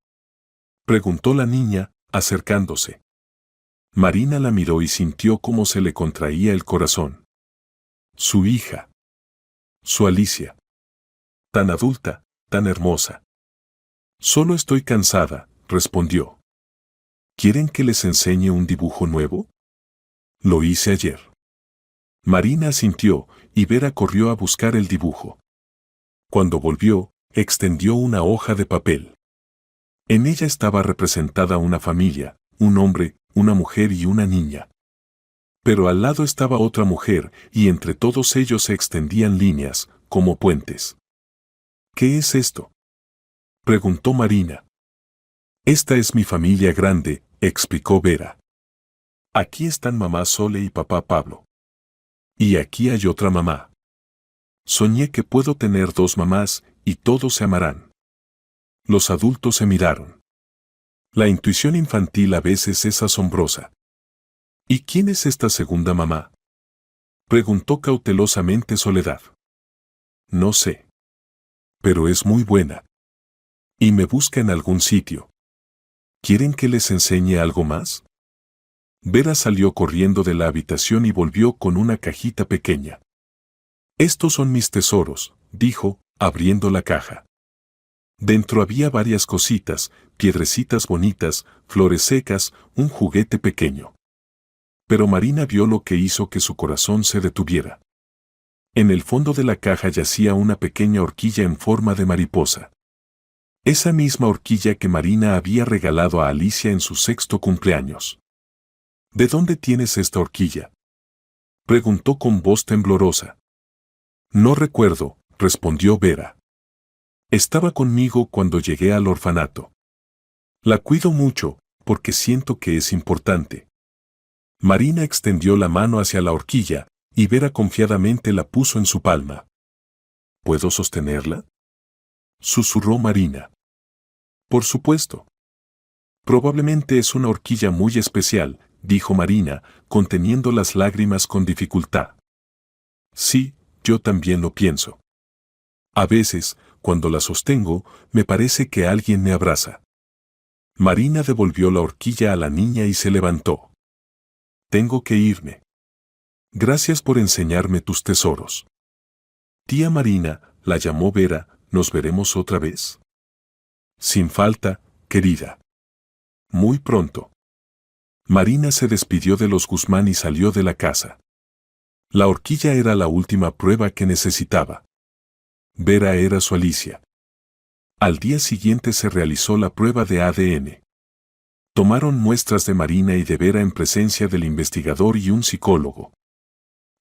Speaker 1: preguntó la niña, acercándose. Marina la miró y sintió cómo se le contraía el corazón. Su hija. Su Alicia. Tan adulta, tan hermosa. Solo estoy cansada, respondió. ¿Quieren que les enseñe un dibujo nuevo? Lo hice ayer. Marina asintió, y Vera corrió a buscar el dibujo. Cuando volvió, extendió una hoja de papel. En ella estaba representada una familia, un hombre, una mujer y una niña. Pero al lado estaba otra mujer, y entre todos ellos se extendían líneas, como puentes. ¿Qué es esto?, preguntó Marina. Esta es mi familia grande, explicó Vera. Aquí están mamá Sole y papá Pablo. Y aquí hay otra mamá. Soñé que puedo tener 2 mamás, y todos se amarán. Los adultos se miraron. La intuición infantil a veces es asombrosa. ¿Y quién es esta segunda mamá?, preguntó cautelosamente Soledad. No sé. Pero es muy buena. Y me busca en algún sitio. ¿Quieren que les enseñe algo más? Vera salió corriendo de la habitación y volvió con una cajita pequeña. Estos son mis tesoros, dijo, abriendo la caja. Dentro había varias cositas, piedrecitas bonitas, flores secas, un juguete pequeño. Pero Marina vio lo que hizo que su corazón se detuviera. En el fondo de la caja yacía una pequeña horquilla en forma de mariposa. Esa misma horquilla que Marina había regalado a Alicia en su 6º cumpleaños. ¿De dónde tienes esta horquilla?, preguntó con voz temblorosa. No recuerdo, respondió Vera. Estaba conmigo cuando llegué al orfanato. La cuido mucho, porque siento que es importante. Marina extendió la mano hacia la horquilla, y Vera confiadamente la puso en su palma. ¿Puedo sostenerla?, susurró Marina. Por supuesto. Probablemente es una horquilla muy especial, dijo Marina, conteniendo las lágrimas con dificultad. Sí, yo también lo pienso. A veces, cuando la sostengo, me parece que alguien me abraza. Marina devolvió la horquilla a la niña y se levantó. Tengo que irme. Gracias por enseñarme tus tesoros. Tía Marina, la llamó Vera, ¿nos veremos otra vez? Sin falta, querida. Muy pronto. Marina se despidió de los Guzmán y salió de la casa. La horquilla era la última prueba que necesitaba. Vera era su Alicia. Al día siguiente se realizó la prueba de ADN. Tomaron muestras de Marina y de Vera en presencia del investigador y un psicólogo.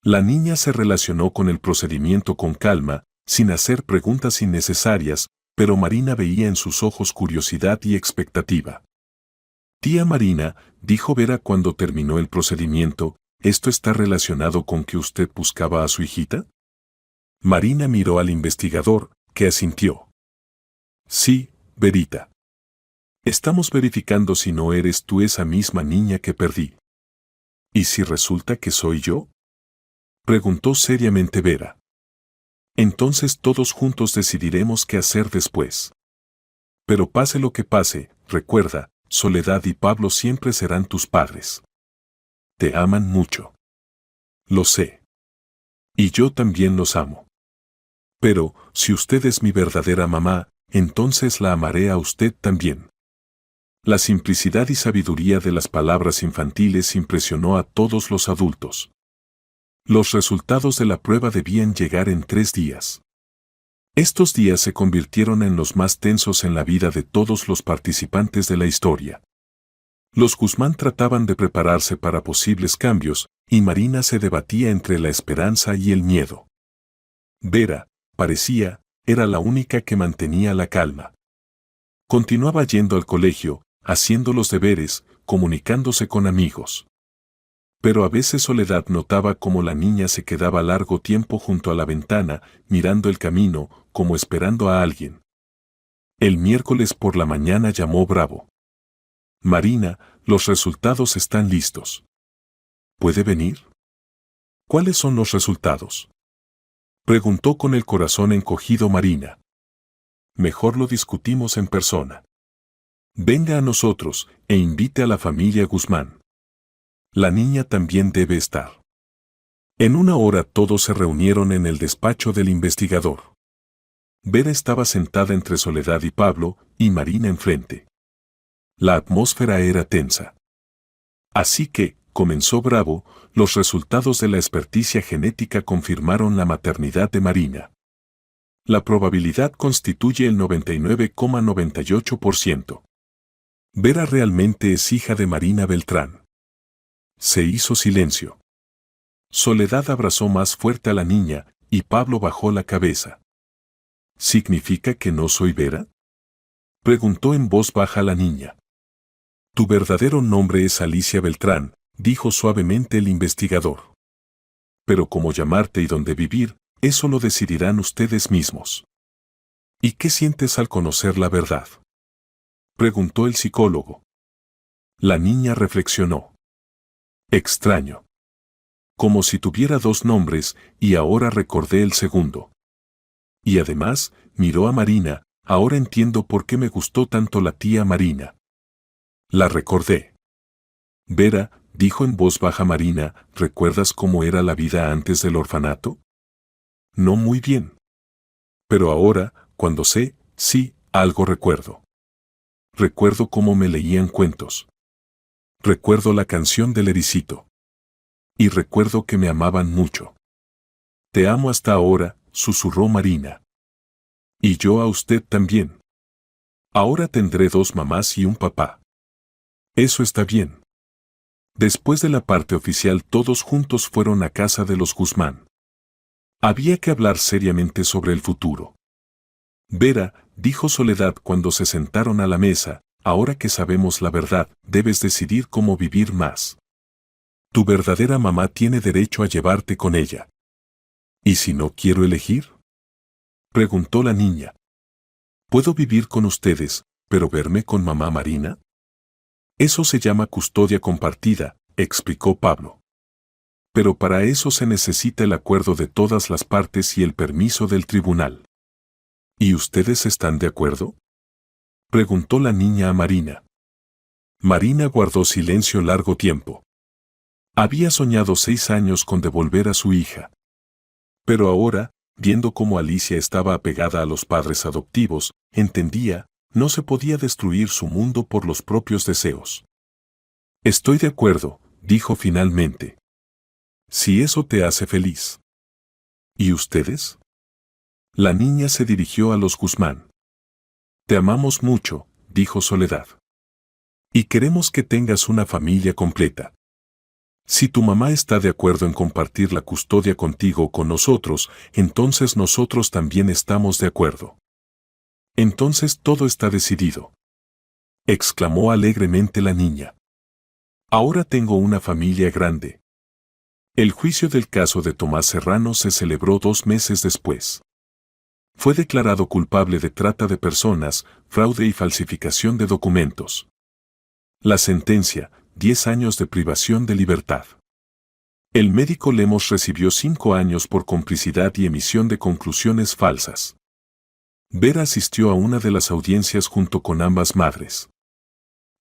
Speaker 1: La niña se relacionó con el procedimiento con calma, sin hacer preguntas innecesarias, pero Marina veía en sus ojos curiosidad y expectativa. Tía Marina, dijo Vera cuando terminó el procedimiento, ¿esto está relacionado con que usted buscaba a su hijita? Marina miró al investigador, que asintió. Sí, Verita. Estamos verificando si no eres tú esa misma niña que perdí. ¿Y si resulta que soy yo? Preguntó seriamente Vera. Entonces todos juntos decidiremos qué hacer después. Pero pase lo que pase, recuerda, Soledad y Pablo siempre serán tus padres. Te aman mucho. Lo sé. Y yo también los amo. Pero, si usted es mi verdadera mamá, entonces la amaré a usted también. La simplicidad y sabiduría de las palabras infantiles impresionó a todos los adultos. Los resultados de la prueba debían llegar en 3 días. Estos días se convirtieron en los más tensos en la vida de todos los participantes de la historia. Los Guzmán trataban de prepararse para posibles cambios, y Marina se debatía entre la esperanza y el miedo. Vera, parecía, era la única que mantenía la calma. Continuaba yendo al colegio, haciendo los deberes, comunicándose con amigos. Pero a veces Soledad notaba cómo la niña se quedaba largo tiempo junto a la ventana, mirando el camino, como esperando a alguien. El miércoles por la mañana llamó Bravo. Marina, los resultados están listos. ¿Puede venir? ¿Cuáles son los resultados? Preguntó con el corazón encogido Marina. Mejor lo discutimos en persona. Venga a nosotros, e invite a la familia Guzmán. La niña también debe estar. En 1 hora todos se reunieron en el despacho del investigador. Vera estaba sentada entre Soledad y Pablo, y Marina enfrente. La atmósfera era tensa. Así que, comenzó Bravo, los resultados de la experticia genética confirmaron la maternidad de Marina. La probabilidad constituye el 99,98%. Vera realmente es hija de Marina Beltrán. Se hizo silencio. Soledad abrazó más fuerte a la niña, y Pablo bajó la cabeza. ¿Significa que no soy Vera? Preguntó en voz baja la niña. Tu verdadero nombre es Alicia Beltrán, dijo suavemente el investigador. Pero cómo llamarte y dónde vivir, eso lo decidirán ustedes mismos. ¿Y qué sientes al conocer la verdad? Preguntó el psicólogo. La niña reflexionó. Extraño. Como si tuviera 2 nombres, y ahora recordé el segundo. Y además, miró a Marina, ahora entiendo por qué me gustó tanto la tía Marina. La recordé. Vera, dijo en voz baja Marina, ¿recuerdas cómo era la vida antes del orfanato? No muy bien. Pero ahora, cuando sé, sí, algo recuerdo. Recuerdo cómo me leían cuentos. Recuerdo la canción del ericito. Y recuerdo que me amaban mucho. Te amo hasta ahora, susurró Marina. Y yo a usted también. Ahora tendré 2 mamás y un papá. Eso está bien. Después de la parte oficial todos juntos fueron a casa de los Guzmán. Había que hablar seriamente sobre el futuro. Vera, dijo Soledad cuando se sentaron a la mesa, ahora que sabemos la verdad, debes decidir cómo vivir más. Tu verdadera mamá tiene derecho a llevarte con ella. ¿Y si no quiero elegir? Preguntó la niña. ¿Puedo vivir con ustedes, pero verme con mamá Marina? Eso se llama custodia compartida, explicó Pablo. Pero para eso se necesita el acuerdo de todas las partes y el permiso del tribunal. ¿Y ustedes están de acuerdo? Preguntó la niña a Marina. Marina guardó silencio largo tiempo. Había soñado 6 años con devolver a su hija. Pero ahora, viendo cómo Alicia estaba apegada a los padres adoptivos, entendía, no se podía destruir su mundo por los propios deseos. Estoy de acuerdo, dijo finalmente. Si eso te hace feliz. ¿Y ustedes? La niña se dirigió a los Guzmán. Te amamos mucho, dijo Soledad. Y queremos que tengas una familia completa. Si tu mamá está de acuerdo en compartir la custodia contigo o con nosotros, entonces nosotros también estamos de acuerdo. Entonces todo está decidido. Exclamó alegremente la niña. Ahora tengo una familia grande. El juicio del caso de Tomás Serrano se celebró 2 meses después. Fue declarado culpable de trata de personas, fraude y falsificación de documentos. La sentencia, 10 años de privación de libertad. El médico Lemos recibió 5 años por complicidad y emisión de conclusiones falsas. Vera asistió a una de las audiencias junto con ambas madres.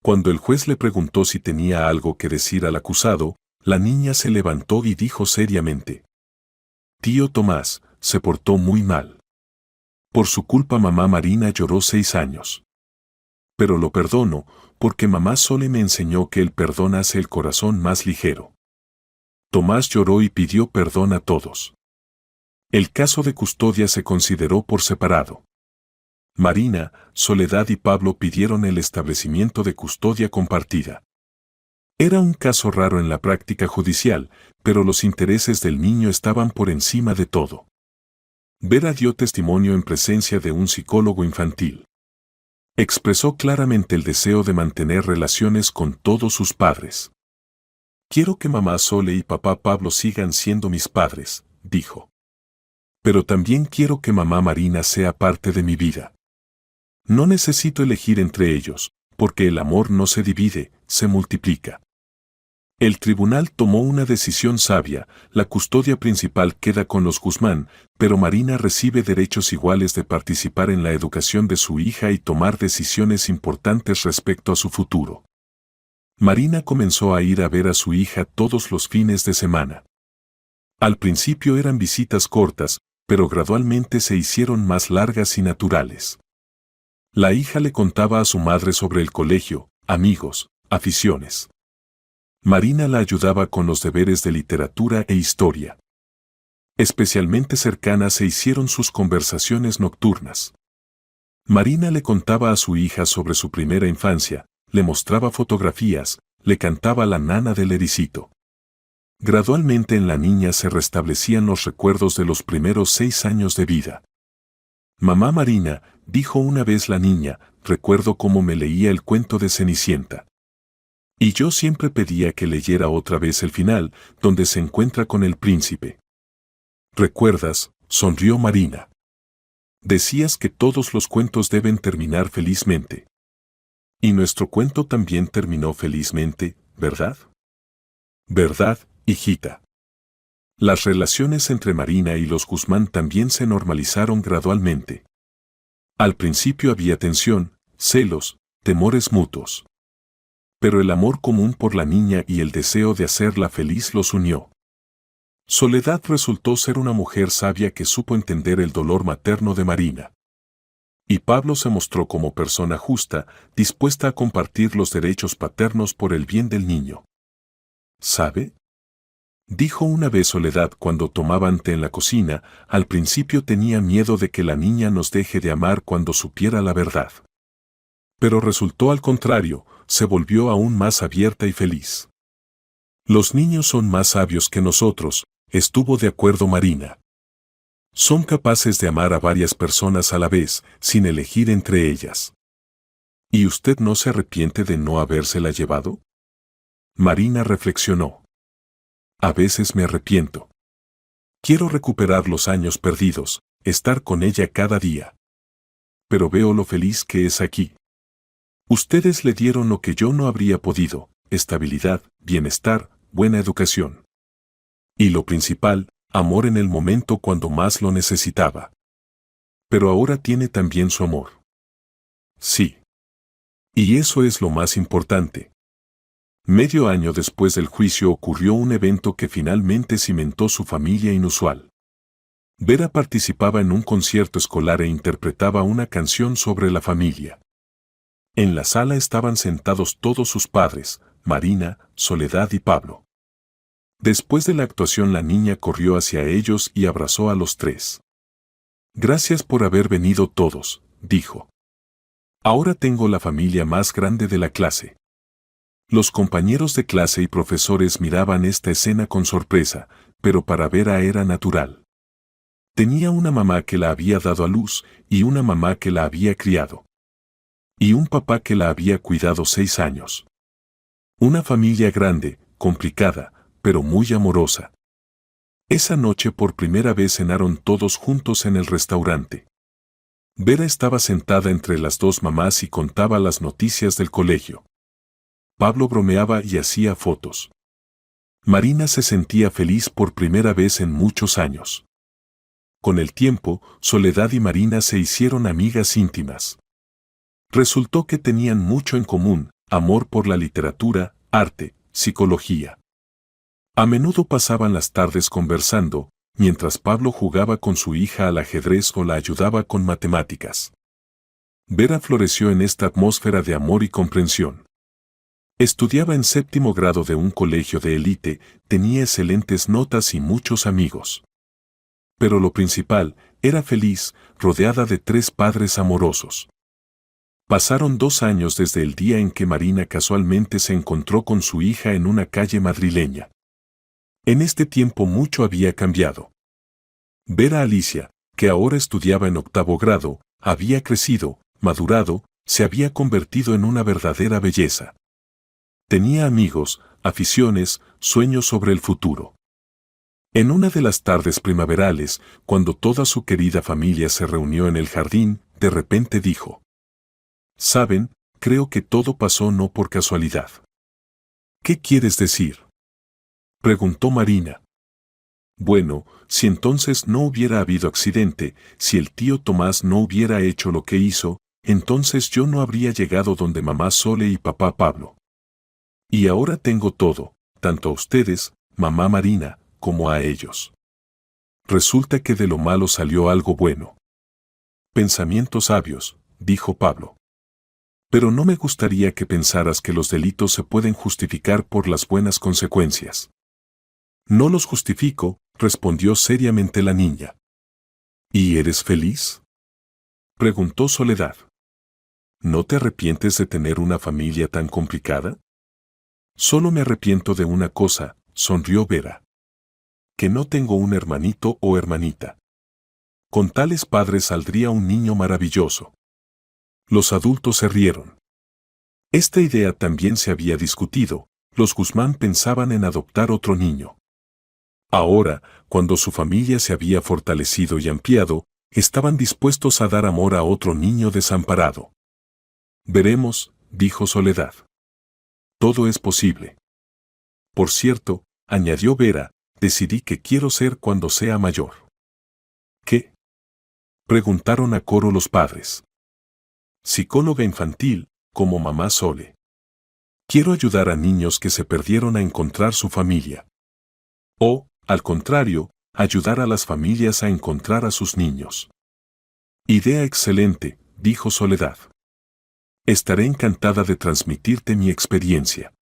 Speaker 1: Cuando el juez le preguntó si tenía algo que decir al acusado, la niña se levantó y dijo seriamente: Tío Tomás, se portó muy mal. Por su culpa mamá Marina lloró 6 años. Pero lo perdono, porque mamá Sole me enseñó que el perdón hace el corazón más ligero. Tomás lloró y pidió perdón a todos. El caso de custodia se consideró por separado. Marina, Soledad y Pablo pidieron el establecimiento de custodia compartida. Era un caso raro en la práctica judicial, pero los intereses del niño estaban por encima de todo. Vera dio testimonio en presencia de un psicólogo infantil. Expresó claramente el deseo de mantener relaciones con todos sus padres. Quiero que mamá Sole y papá Pablo sigan siendo mis padres, dijo. Pero también quiero que mamá Marina sea parte de mi vida. No necesito elegir entre ellos, porque el amor no se divide, se multiplica. El tribunal tomó una decisión sabia, la custodia principal queda con los Guzmán, pero Marina recibe derechos iguales de participar en la educación de su hija y tomar decisiones importantes respecto a su futuro. Marina comenzó a ir a ver a su hija todos los fines de semana. Al principio eran visitas cortas, pero gradualmente se hicieron más largas y naturales. La hija le contaba a su madre sobre el colegio, amigos, aficiones. Marina la ayudaba con los deberes de literatura e historia. Especialmente cercanas se hicieron sus conversaciones nocturnas. Marina le contaba a su hija sobre su primera infancia, le mostraba fotografías, le cantaba la nana del ericito. Gradualmente en la niña se restablecían los recuerdos de los primeros 6 años de vida. Mamá Marina, dijo una vez la niña, recuerdo cómo me leía el cuento de Cenicienta. Y yo siempre pedía que leyera otra vez el final, donde se encuentra con el príncipe. ¿Recuerdas? Sonrió Marina. Decías que todos los cuentos deben terminar felizmente. Y nuestro cuento también terminó felizmente, ¿verdad? ¿Verdad, hijita? Las relaciones entre Marina y los Guzmán también se normalizaron gradualmente. Al principio había tensión, celos, temores mutuos. Pero el amor común por la niña y el deseo de hacerla feliz los unió. Soledad resultó ser una mujer sabia que supo entender el dolor materno de Marina. Y Pablo se mostró como persona justa, dispuesta a compartir los derechos paternos por el bien del niño. ¿Sabe? Dijo una vez Soledad cuando tomaban té en la cocina, al principio tenía miedo de que la niña nos deje de amar cuando supiera la verdad. Pero resultó al contrario, se volvió aún más abierta y feliz. Los niños son más sabios que nosotros, estuvo de acuerdo Marina. Son capaces de amar a varias personas a la vez, sin elegir entre ellas. ¿Y usted no se arrepiente de no habérsela llevado? Marina reflexionó. A veces me arrepiento. Quiero recuperar los años perdidos, estar con ella cada día. Pero veo lo feliz que es aquí. Ustedes le dieron lo que yo no habría podido, estabilidad, bienestar, buena educación. Y lo principal, amor en el momento cuando más lo necesitaba. Pero ahora tiene también su amor. Sí. Y eso es lo más importante. Medio año después del juicio ocurrió un evento que finalmente cimentó su familia inusual. Vera participaba en un concierto escolar e interpretaba una canción sobre la familia. En la sala estaban sentados todos sus padres, Marina, Soledad y Pablo. Después de la actuación la niña corrió hacia ellos y abrazó a los tres. Gracias por haber venido todos, dijo. Ahora tengo la familia más grande de la clase. Los compañeros de clase y profesores miraban esta escena con sorpresa, pero para Vera era natural. Tenía una mamá que la había dado a luz y una mamá que la había criado. Y un papá que la había cuidado 6 años. Una familia grande, complicada, pero muy amorosa. Esa noche por primera vez cenaron todos juntos en el restaurante. Vera estaba sentada entre las dos mamás y contaba las noticias del colegio. Pablo bromeaba y hacía fotos. Marina se sentía feliz por primera vez en muchos años. Con el tiempo, Soledad y Marina se hicieron amigas íntimas. Resultó que tenían mucho en común, amor por la literatura, arte, psicología. A menudo pasaban las tardes conversando, mientras Pablo jugaba con su hija al ajedrez o la ayudaba con matemáticas. Vera floreció en esta atmósfera de amor y comprensión. Estudiaba en 7º grado de un colegio de élite, tenía excelentes notas y muchos amigos. Pero lo principal, era feliz, rodeada de 3 padres amorosos. Pasaron 2 años desde el día en que Marina casualmente se encontró con su hija en una calle madrileña. En este tiempo mucho había cambiado. Vera Alicia, que ahora estudiaba en 8º grado, había crecido, madurado, se había convertido en una verdadera belleza. Tenía amigos, aficiones, sueños sobre el futuro. En una de las tardes primaverales, cuando toda su querida familia se reunió en el jardín, de repente dijo: «Saben, creo que todo pasó no por casualidad». «¿Qué quieres decir?», preguntó Marina. «Bueno, si entonces no hubiera habido accidente, si el tío Tomás no hubiera hecho lo que hizo, entonces yo no habría llegado donde mamá Sole y papá Pablo. Y ahora tengo todo, tanto a ustedes, mamá Marina, como a ellos. Resulta que de lo malo salió algo bueno». «Pensamientos sabios», dijo Pablo. «Pero no me gustaría que pensaras que los delitos se pueden justificar por las buenas consecuencias». «No los justifico», respondió seriamente la niña. «¿Y eres feliz?», preguntó Soledad. «¿No te arrepientes de tener una familia tan complicada?». «Solo me arrepiento de una cosa», sonrió Vera. «Que no tengo un hermanito o hermanita. Con tales padres saldría un niño maravilloso». Los adultos se rieron. Esta idea también se había discutido, los Guzmán pensaban en adoptar otro niño. Ahora, cuando su familia se había fortalecido y ampliado, estaban dispuestos a dar amor a otro niño desamparado. «Veremos», dijo Soledad. «Todo es posible. Por cierto», añadió Vera, «decidí que quiero ser cuando sea mayor». «¿Qué?», preguntaron a coro los padres. «Psicóloga infantil, como mamá Sole. Quiero ayudar a niños que se perdieron a encontrar su familia. O, al contrario, ayudar a las familias a encontrar a sus niños». «Idea excelente», dijo Soledad. «Estaré encantada de transmitirte mi experiencia».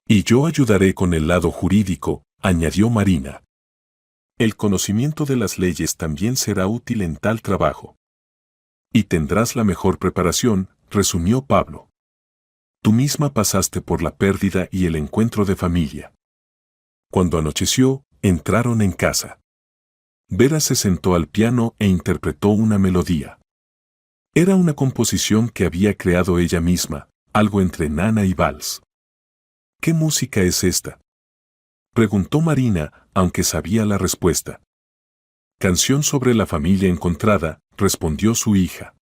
Speaker 1: «Y yo ayudaré con el lado jurídico», añadió Marina. «El conocimiento de las leyes también será útil en tal trabajo». «Y tendrás la mejor preparación», resumió Pablo. «Tú misma pasaste por la pérdida y el encuentro de familia». Cuando anocheció, entraron en casa. Vera se sentó al piano e interpretó una melodía. Era una composición que había creado ella misma, algo entre nana y vals. «¿Qué música es esta?», preguntó Marina, aunque sabía la respuesta. «Canción sobre la familia encontrada», respondió su hija.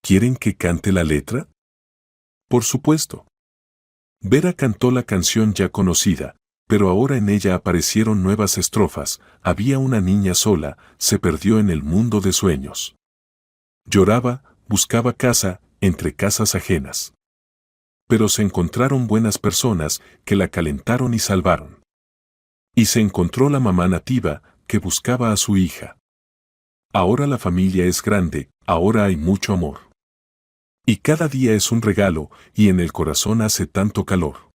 Speaker 1: «¿Quieren que cante la letra?». «Por supuesto». Vera cantó la canción ya conocida, pero ahora en ella aparecieron nuevas estrofas. Había una niña sola, se perdió en el mundo de sueños. Lloraba, buscaba casa, entre casas ajenas. Pero se encontraron buenas personas que la calentaron y salvaron. Y se encontró la mamá nativa que buscaba a su hija. Ahora la familia es grande, ahora hay mucho amor. Y cada día es un regalo, y en el corazón hace tanto calor.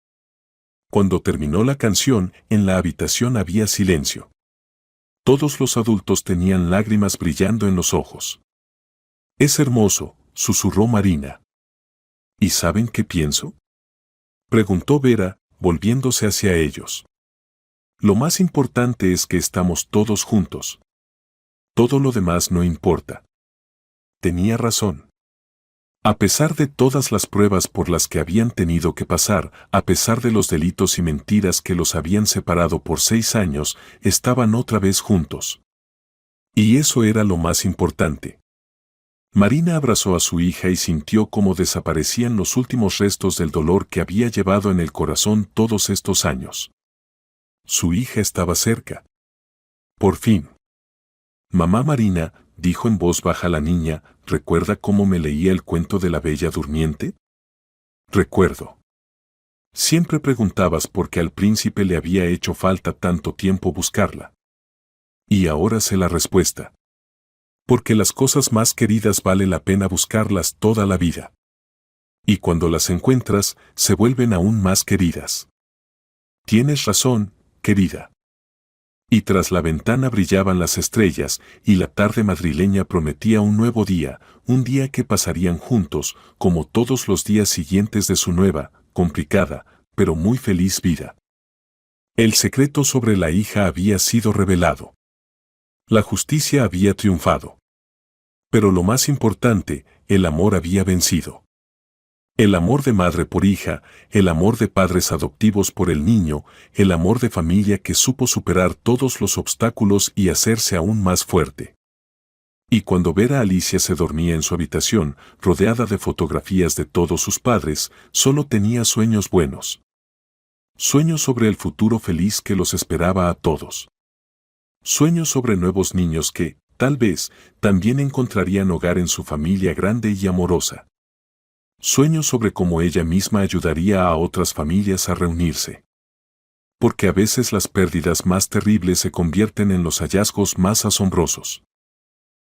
Speaker 1: Cuando terminó la canción, en la habitación había silencio. Todos los adultos tenían lágrimas brillando en los ojos. «Es hermoso», susurró Marina. «¿Y saben qué pienso?», preguntó Vera, volviéndose hacia ellos. «Lo más importante es que estamos todos juntos. Todo lo demás no importa». Tenía razón. A pesar de todas las pruebas por las que habían tenido que pasar, a pesar de los delitos y mentiras que los habían separado por 6 años, estaban otra vez juntos. Y eso era lo más importante. Marina abrazó a su hija y sintió cómo desaparecían los últimos restos del dolor que había llevado en el corazón todos estos años. Su hija estaba cerca. Por fin. «Mamá Marina», dijo en voz baja la niña, «¿recuerda cómo me leía el cuento de la Bella Durmiente?». «Recuerdo». «Siempre preguntabas por qué al príncipe le había hecho falta tanto tiempo buscarla. Y ahora sé la respuesta. Porque las cosas más queridas vale la pena buscarlas toda la vida. Y cuando las encuentras, se vuelven aún más queridas». «Tienes razón, querida». Y tras la ventana brillaban las estrellas, y la tarde madrileña prometía un nuevo día, un día que pasarían juntos, como todos los días siguientes de su nueva, complicada, pero muy feliz vida. El secreto sobre la hija había sido revelado. La justicia había triunfado. Pero lo más importante, el amor había vencido. El amor de madre por hija, el amor de padres adoptivos por el niño, el amor de familia que supo superar todos los obstáculos y hacerse aún más fuerte. Y cuando Vera Alicia se dormía en su habitación, rodeada de fotografías de todos sus padres, solo tenía sueños buenos. Sueños sobre el futuro feliz que los esperaba a todos. Sueños sobre nuevos niños que, tal vez, también encontrarían hogar en su familia grande y amorosa. Sueños sobre cómo ella misma ayudaría a otras familias a reunirse. Porque a veces las pérdidas más terribles se convierten en los hallazgos más asombrosos.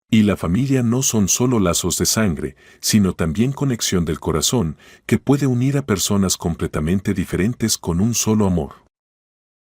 Speaker 1: Y la familia no son solo lazos de sangre, sino también conexión del corazón, que puede unir a personas completamente diferentes con un solo amor.